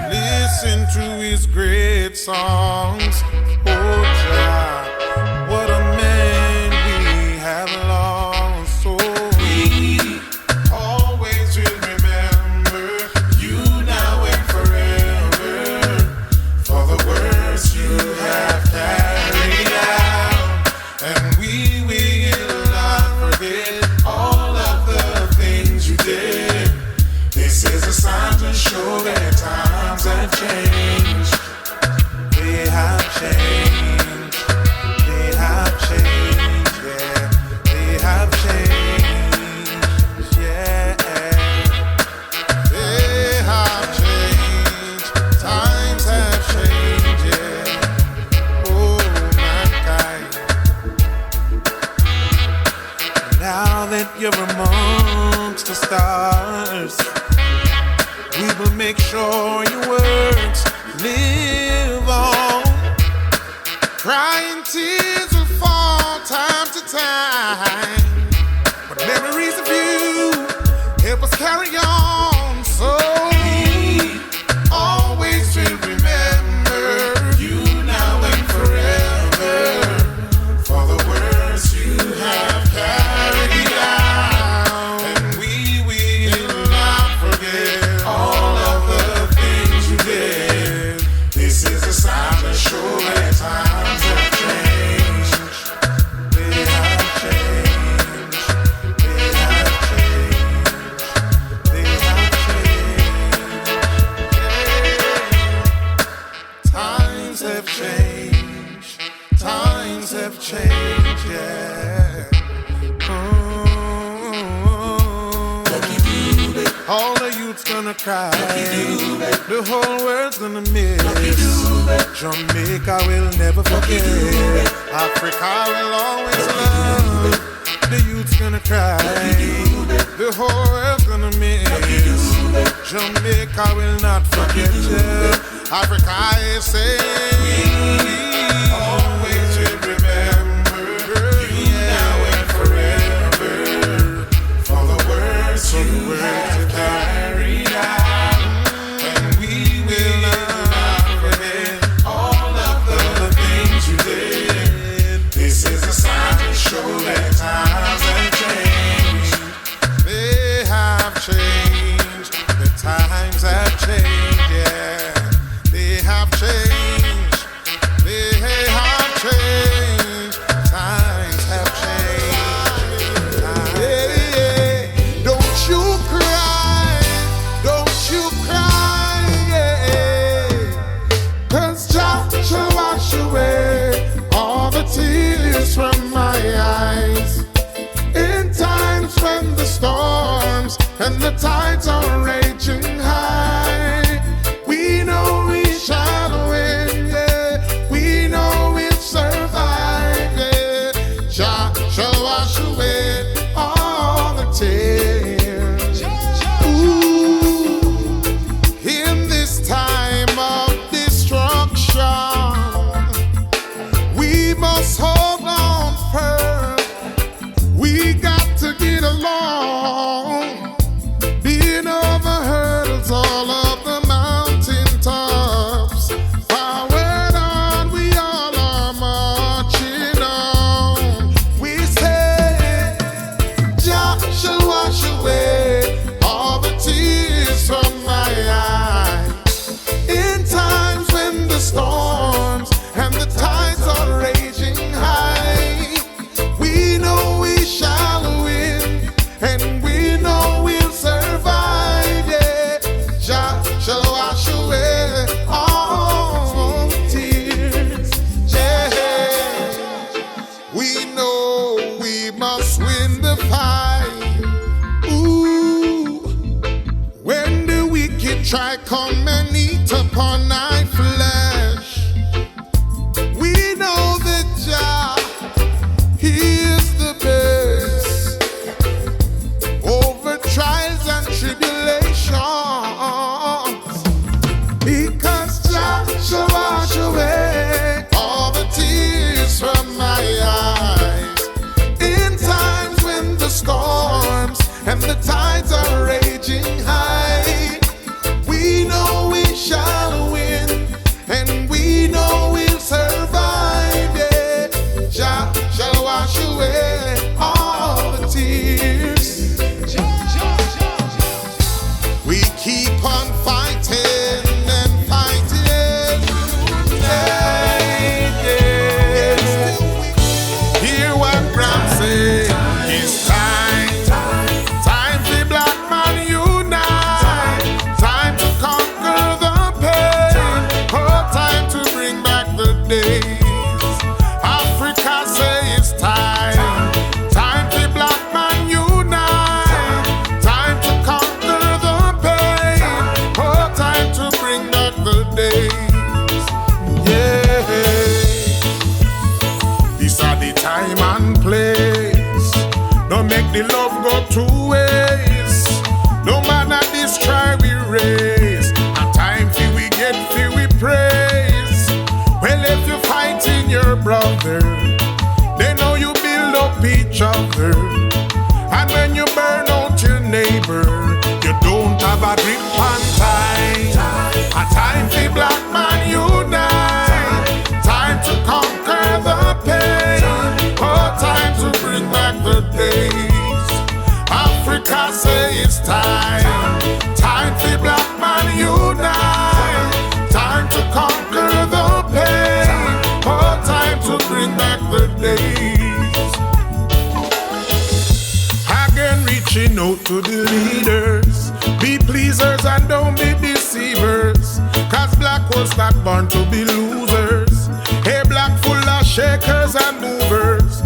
Listen to his great songs. Oh, Jah, what a man we have lost. So we always will remember you now and forever for the words you have carried out, and we will not forget all of the things you did. This is a sign to show that times have changed. They have changed. They have changed. Yeah. They have changed. Yeah. They have changed. Times have changed. Yeah. Oh my God. Now that you're amongst the stars, we will make sure your words live on. Crying tears will fall time to time, but memories of you help us carry on. So we always will remember you now and forever for the words you have carried out, and we will not forget all of the things you did. This is a sign to show that times have changed. They have changed. They have changed. They have changed. Yeah. Times have changed. Times have changed. Yeah. All the youth's gonna cry. The whole world's gonna miss. Jamaica will never forget. Africa will always love. The youth's gonna cry. The whole world's gonna miss. Jamaica will not forget you. Africa is saying we always will remember you now and forever for the words you have carried out, and we will not forget all of the things you did. This is a sign to show that times have changed. They have changed. The times have changed. Yeah, they have changed. They have changed. Times have changed. Yeah, yeah. Don't you cry. Don't you cry. Yeah. 'Cause Jah shall wash away all the tears from my eyes. In times when the storms and the tides are raging high, we know we shall win, yeah. We know we'll survive, yeah. Jah shall wash away all the tears. Ooh, in this time of destruction, we must hold on firm. We got to get along, being over hurdles, all of the mountain tops. Forward on, we all are marching on. We say, Jah shall wash away all the tears from my eyes. In times when the storms and the tides are raging high, we know we shall win, and we know we'll survive, yeah. Jah shall wash away all tears, yeah. We know we must win the fight. Ooh, when the wicked try come and eat upon our flesh, we know that Jah, He is the best over trials and tribulations, because Jah shall wash away all the tears from my eyes. In times when the storms and the tides are raging high, time and place. Don't make the love go two ways. No matter this try we raise. A time feel we get, feel we praise. Well, if you're fighting your brother, they know you build up each other. And when you burn out your neighbor, you don't have a grip on time. A time for black man unite. Time to conquer the pain. Oh, time to bring back the days. Africa say it's time. Time for black man unite. Time to conquer the pain. Oh, time to bring back the days. Again reaching out to the leaders. Be pleasers and don't be deceivers. Cause black was not born to be losers. Hey, black full of shakers and movers.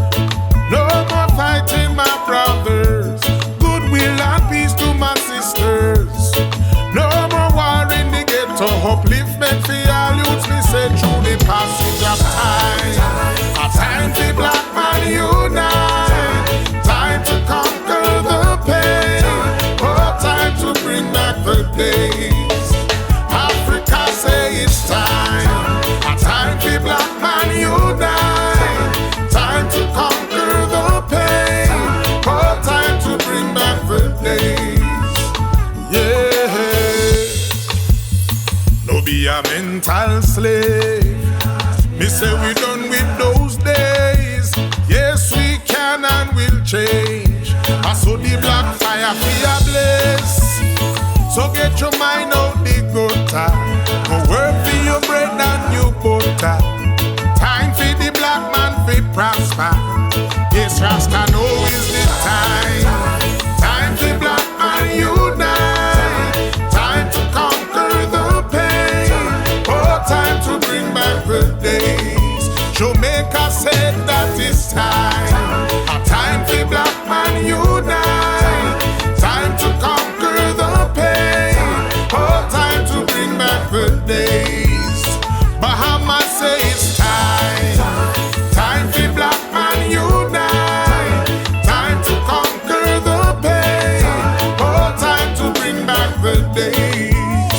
No more fighting, my brothers. Goodwill and peace to my sisters. No more war in the ghetto. Upliftment for all youths, me say through the passage of time. A time for black man unite. Time to conquer the pain. Oh, time to bring back the days. Africa say it's time. A time for black man unite. Time to conquer the pain. Oh, time to bring back the days. Yeah. No be a mental slave. Me say we done with those days. Yes, we can and will change. I saw the black fire fire blaze. So get your mind out the gutter. Go work for your bread and your butter. Time for the black man to prosper. Yes, Rasta know is the time. Time for black man unite. Time to conquer the pain. Oh, time to bring back the days. Jamaica said that it's time. A time for black man unite. Time to conquer the pain. Oh, time to bring back the days. Bahamas say it's time. Time for black man unite. Time to conquer the pain. Oh, time to bring back the days.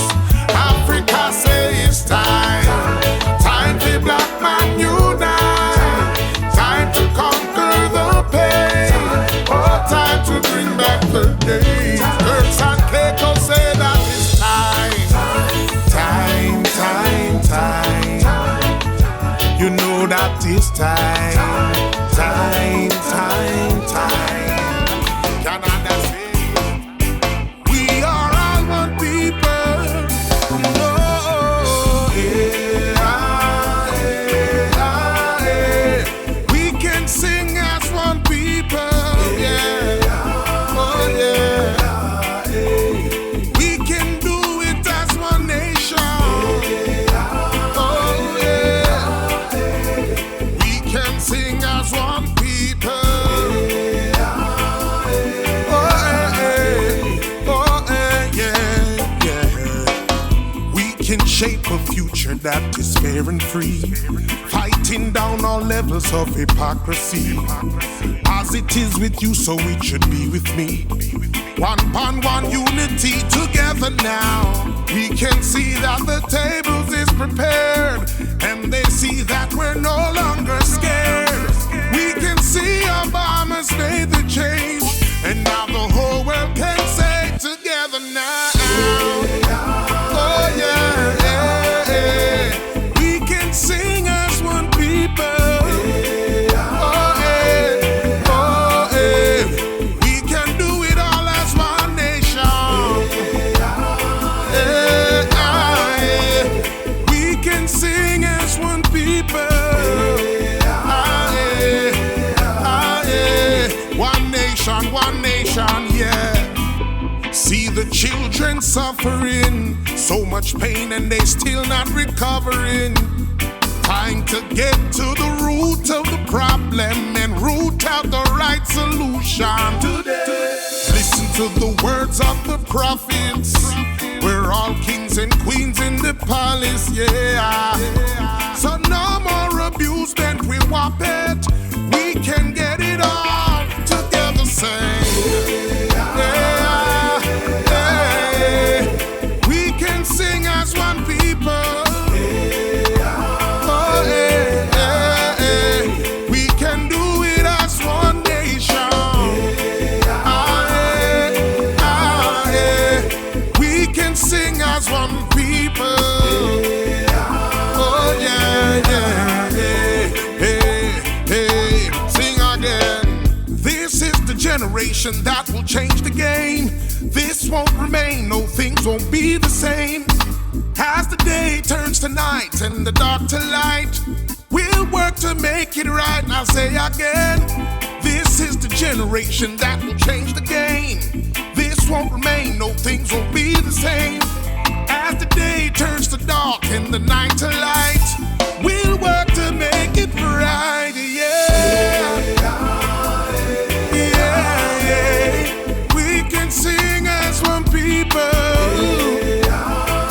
Africa say it's time. Time for black man unite. Time to conquer the pain. Oh, time to bring back the days. Turks and Caicos say that it's time. Time, time, time. You know that it's time. Time, time, time. Canada say we are all one people. Oh, yeah, yeah, yeah. We can sing as one people. Yeah. Oh, yeah. We can do it as one nation. Oh, yeah. We can sing as one people. Oh, yeah, yeah. We can shape a future that is fair and free, fighting down all levels of hypocrisy. As it is with you, so it should be with me. One bond, one unity together now. We can see that the tables is prepared, and they see that we're no longer scared. We can see Obama's made the change, and now the whole world can say together now. Oh yeah, yeah, yeah. We can sing as one people. One nation, yeah. See the children suffering, so much pain and they still not recovering. Time to get to the root of the problem and root out the right solution. Today, listen to the words of the prophets. We're all kings and queens in the palace, yeah. So no more abusement, we want it. We generation that will change the game. This won't remain, no, things won't be the same. As the day turns to night and the dark to light, we'll work to make it right. I'll say again, this is the generation that will change the game. This won't remain, no, things won't be the same. As the day turns to dark and the night to light, we'll work to make it right, yeah. Yeah, yeah. We can sing as one people.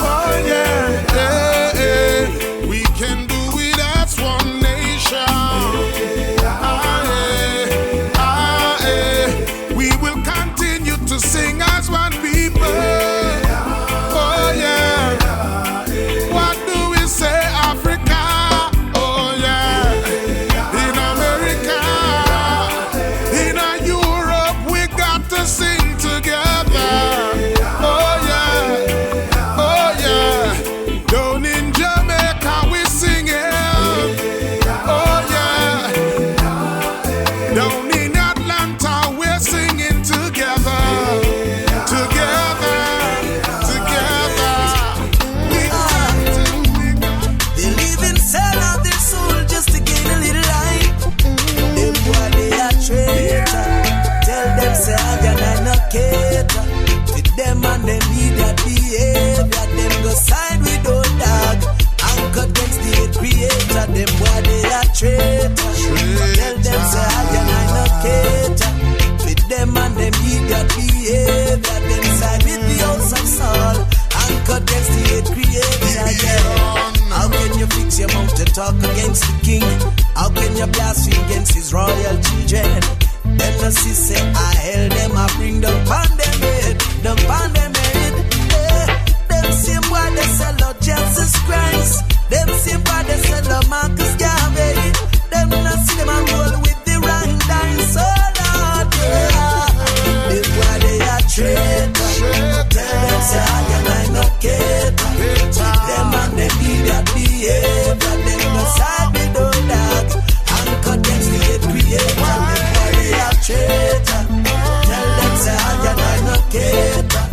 Oh, yeah, yeah, yeah. We can do it as one nation. We will continue to sing as one people. Oh, yeah. What do we say, Africa? Oh, yeah. In America, in Europe, we got to sing together. Oh, yeah. Oh, yeah. Down in Jamaica, we sing it. Oh, yeah. Down in Atlanta, we're singing together. Together. Together. We got to. They live in sell out their soul just to gain a little light. Them boy they are traitor. Tell them say I no cater. With them and them need that behavior. Them go side with old dog. Anchor against the hate creator. Them boy they are traitor. Tell them say I no cater. With them and them need that behavior. Them side with the house of Saul. Anchor against the hate creator. Yeah. How can you fix your mouth to talk against the king? How can you blaspheme against his royal children? Them the say I held them, I bring them pan them head, them pan them head. Them same boy they sell out Jesus Christ. Them same boy they sell out Marcus Garvey. Them not see them and roll with the right time. So Lord, yeah. Them boy they are traitors. Tell them say I no cater. Them and them need that behavior. Them no side with no dog. Anchor against the hate creator. Them boy they are traitor. Tell them say I no cater.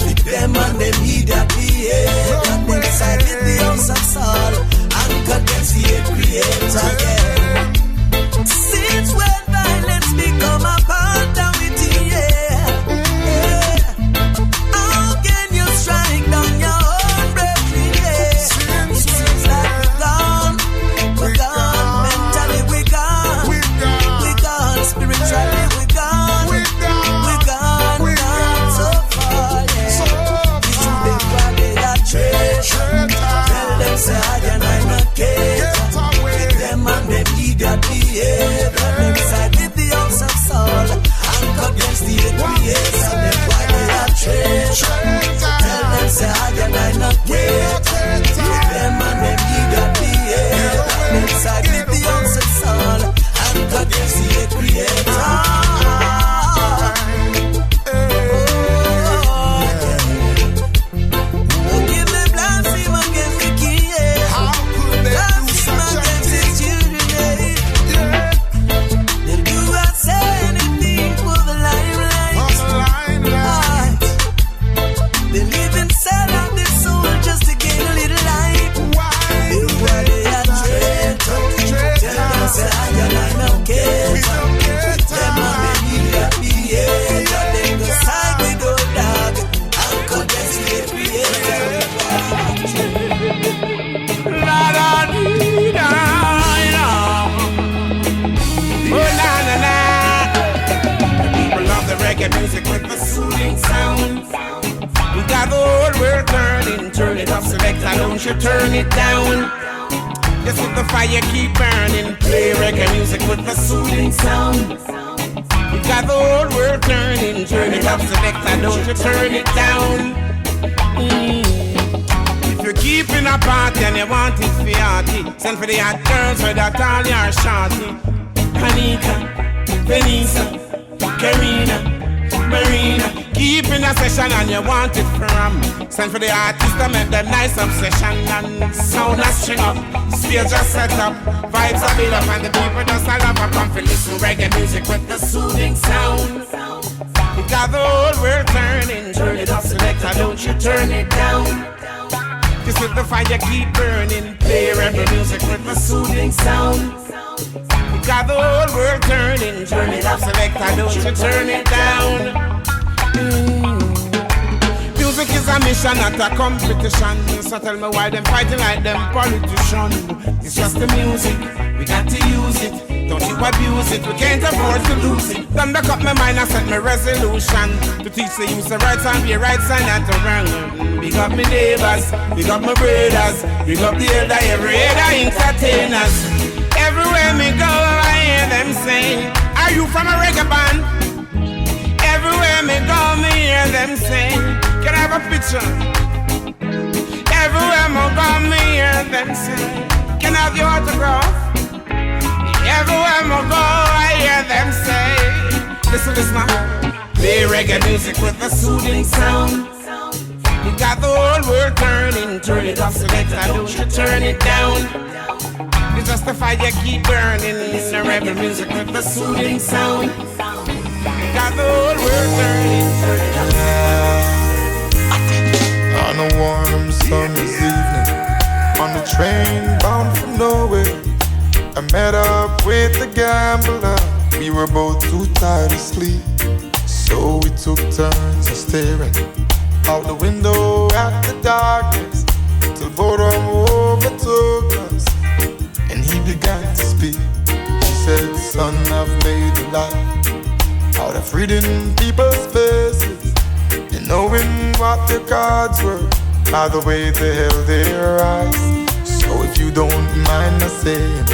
With them and them need that behavior. Them side with the house of Saul. Anchor against the hate creator. Yeah. Since when violence become a part of it, yeah. How can you strike down your own brethren, yeah? It seems like we're gone, mentally we're gone, spiritually we're gone, so far, yeah. These two big boys, they are traitors. Tell them say I no cater. With them and them need that behavior. Them side with the house of Saul. Anchor against the hate creator. Them boy they are traitors. Tell them say I no cater. With them and them need that behavior. Them side with the house of Saul. Anchor against the hate creator. Give me blaspheme against the king, yeah. How could they do Blaspheme such a against thing? his children, yeah. They'll do or say anything for the limelight. On the limelight. They live and sell out their soul just to gain a little light. Why They do were they they are traitors. Tell them say I no We cater. don't get Them and they need that behavior. They go side with old dog. Anchor against the creator. People love the reggae music with the soothing sound. We got the whole world turning, turn it up, selector, don't you turn it down. Just let the fire keep burning, play reggae music with the soothing sound. We got the whole world turning, turn it up, selector, don't you turn it down. If you're keeping a party and you want it for yardy, send for the hot girls without all your shorty. Anika, Venisa, Karina, Marina. Keeping a session and you want it from. Send for the artist to make them nice obsession. And sound a string up, stage just set up, vibes are built up, and the people just a love a come for listen reggae music with the soothing sound. You got the whole world turning. Turn it up, selector, don't you turn it down. Just let the fire keep burning. Play reggae music with the soothing sound. You got the whole world turning. Turn it up, selector, don't you turn it down. Music is a mission, not a competition. So tell me why them fighting like them politicians. It's just the music, we got to use it. Don't you abuse it, we can't afford to lose it. Done back up my mind, I set my resolution to teach the youth the right and be right and not the wrong. Big up my neighbors, big up my brothers, big up the elder, every other entertainers. Everywhere me go, I hear them say, are you from a reggae band? Everywhere me go, me hear them say, can I have a picture? Everywhere me go, me hear them say, can I have your autograph? Everywhere me go, I hear them say, listen, listen, play reggae music with a soothing sound. You got the whole world turning, turn it up, selector, don't you turn it down. It's just the fire keep burning, it's the reggae music with a soothing sound. You got the whole world turning, turn it up. On a warm summer's evening, on the train bound for nowhere, I met up with a gambler. We were both too tired to sleep, so we took turns of staring out the window at the darkness till boredom overtook us, and he began to speak. He said, son, I've made a life out of reading people's faces and knowing what their cards were by the way they held their eyes. So if you don't mind my saying,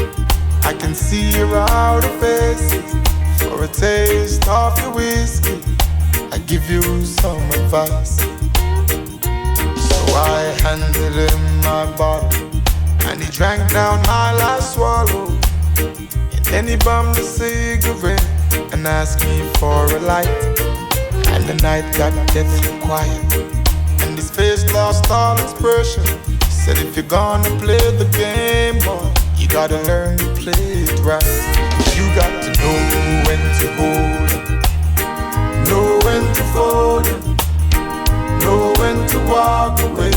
I can see your outer faces. For a taste of your whiskey, I give you some advice. So I handed him my bottle, and he drank down my last swallow. And then he bummed a cigarette and asked me for a light. And the night got deathly quiet, and his face lost all expression. He said, if you're gonna play the game, boy, you gotta learn to play it right. You got to know when to hold it, know when to fold it, know when to walk away,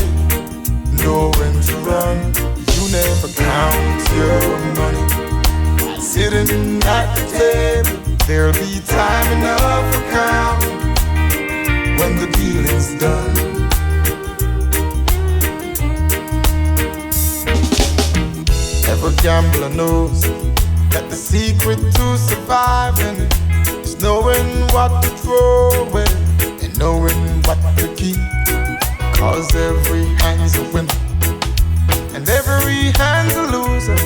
know when to run. You never count your money sitting at the table. There'll be time enough for counting when the deal is done. Every gambler knows that the secret to surviving is knowing what to throw away and knowing what to keep. Cause every hand's a winner and every hand's a loser,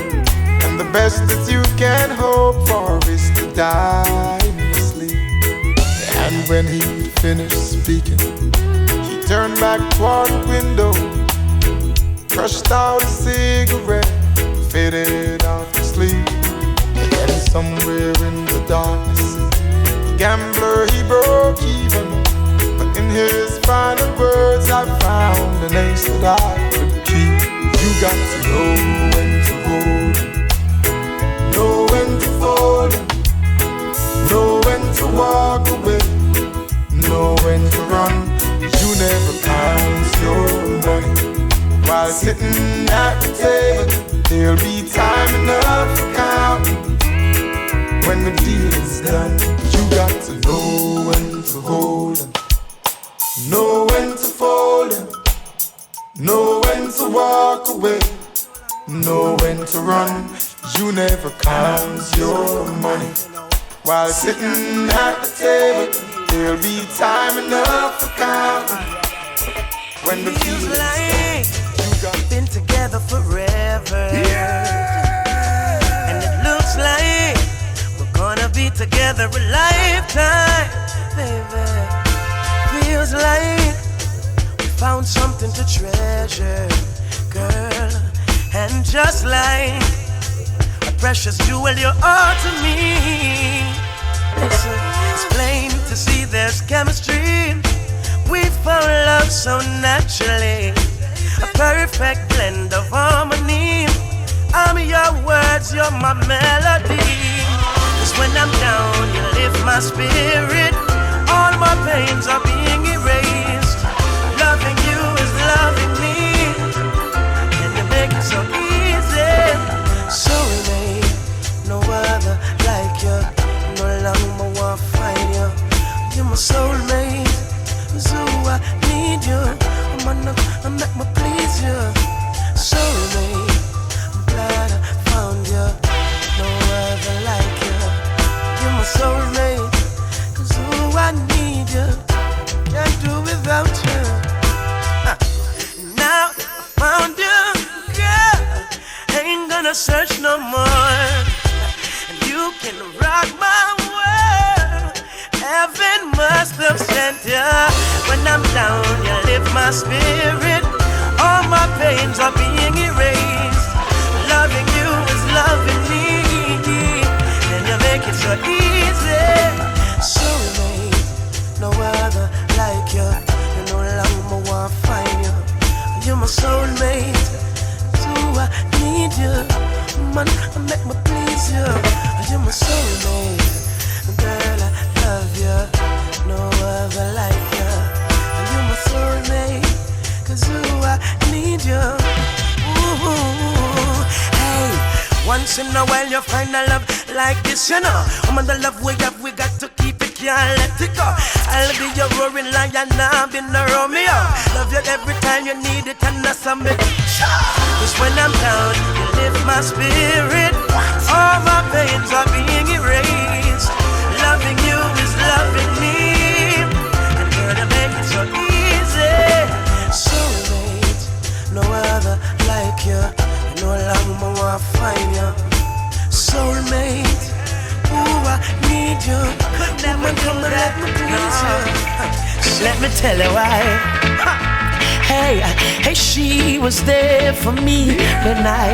and the best that you can hope for is to die in your sleep. And when he finished speaking, he turned back toward the window, crushed out a cigarette, faded off to sleep. And then somewhere in the darkness, the gambler, he broke even. But in his final words, I found an ace that I could keep. You got to know when to hold it, know when to fold it, know when to walk away, know when to run. You never count your money while sitting at the table. There'll be time enough for counting when the deal is done. You got to know when to hold it, know when to fold it, know when to walk away, know when to run. You never count your money while sitting at the table. There'll be time enough for counting when the deal is done. We've been together forever, and it looks like we're gonna be together a lifetime, baby. Feels like we found something to treasure, girl. And just like a precious jewel, you're all to me. Listen, it's plain to see there's chemistry. We found love so naturally, a perfect blend of harmony. I'm your words, you're my melody. 'Cause when I'm down, you lift my spirit. All my pains are being erased. Loving you is loving me, and you make it so easy. So remain, no other like you. No longer want to find you. You're my soulmate, so I need you. I make me please you. So remain, I'm glad I found you. No other like you. You're my soulmate, so I need you. Can't do without you. Now I found you, girl. Ain't gonna search no more. And you can rock my world. Heaven must have sent you. When I'm down, you lift my spirit. All my pains are being erased. Loving you is loving me, and you make it so easy. So remain, no other like you. You no longer want to find you. You're my soulmate, so I need you. Man, I make me please you. You're my soulmate, girl, I love you. No other like you. You're my soulmate, 'cause I need you. Ooh, hey, once in a while you find a love like this, you know. I'm on the love we have, we got to keep it, can't let it go. I'll be your roaring lion, I'll be the Romeo. Love you every time you need it, and that's a me. 'Cause when I'm down, you lift my spirit. All my pains are being erased. Loving you is loving me, and girl, you make it so easy. Soulmate, no other like you. You no longer want to find you. Soulmate, ooh, I need you. Could never come and let me please you. Let me tell you why. Hey, she was there for me when I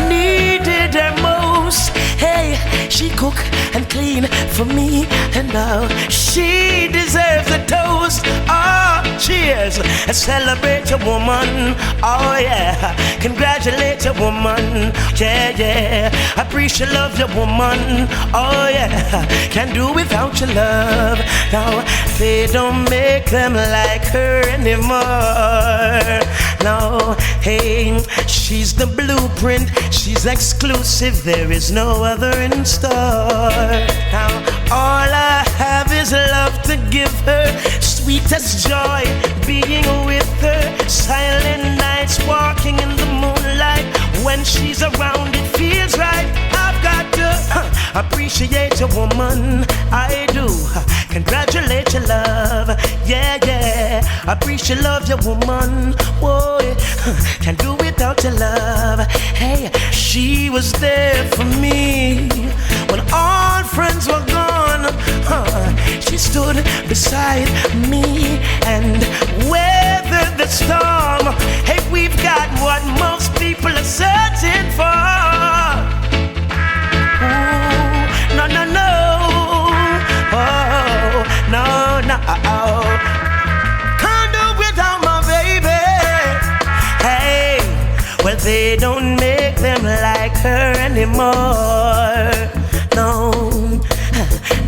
needed her most. Hey, she cook and clean for me, and now she deserves a toast. Oh, cheers, and celebrate your woman. Oh yeah, congratulate your woman. Yeah, yeah, appreciate love your woman. Oh yeah, can't do without your love. Now they don't make them like her anymore. No, hey, she's the blueprint, she's exclusive, there is no other in store. Now all I have is love to give her, sweetest joy being with her. Silent nights walking in the moonlight, when she's around it feels right. I've got to appreciate your woman, I do. Congratulate your love, yeah, yeah. Appreciate love your woman, boy. Can't do without your love. Hey, she was there for me when all friends were gone. She stood beside me and weathered the storm. Hey, we've got what most people are searching for. Ooh, no, no, no. Oh, no, no. Can't do without my baby. Hey, well, they don't make them like her anymore. No,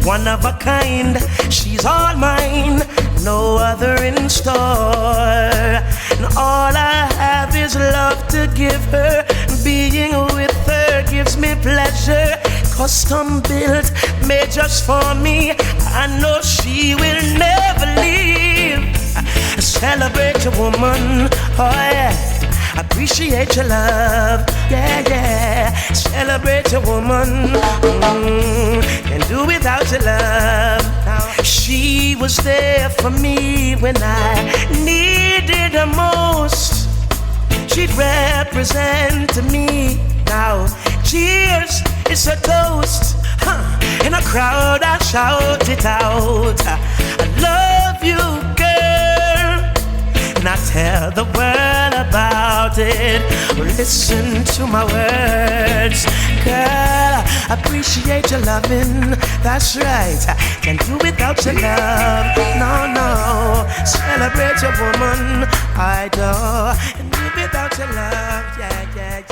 one of a kind, she's all mine, no other in store. And all I have is love to give her. Being with her gives me pleasure. Custom built, made just for me. I know she will never leave. Celebrate your woman, oh yeah. Appreciate your love, yeah, yeah. Celebrate your woman, can't do without your love. She was there for me when I needed her most. She'd represent to me. Now, cheers, it's a toast. In a crowd, I shout it out. I love you, girl. And I tell the world about it. Listen to my words, girl. Appreciate your loving. That's right. Can't do without your love. No, no. Celebrate your woman. I do. And do without your love. Yeah, yeah, yeah.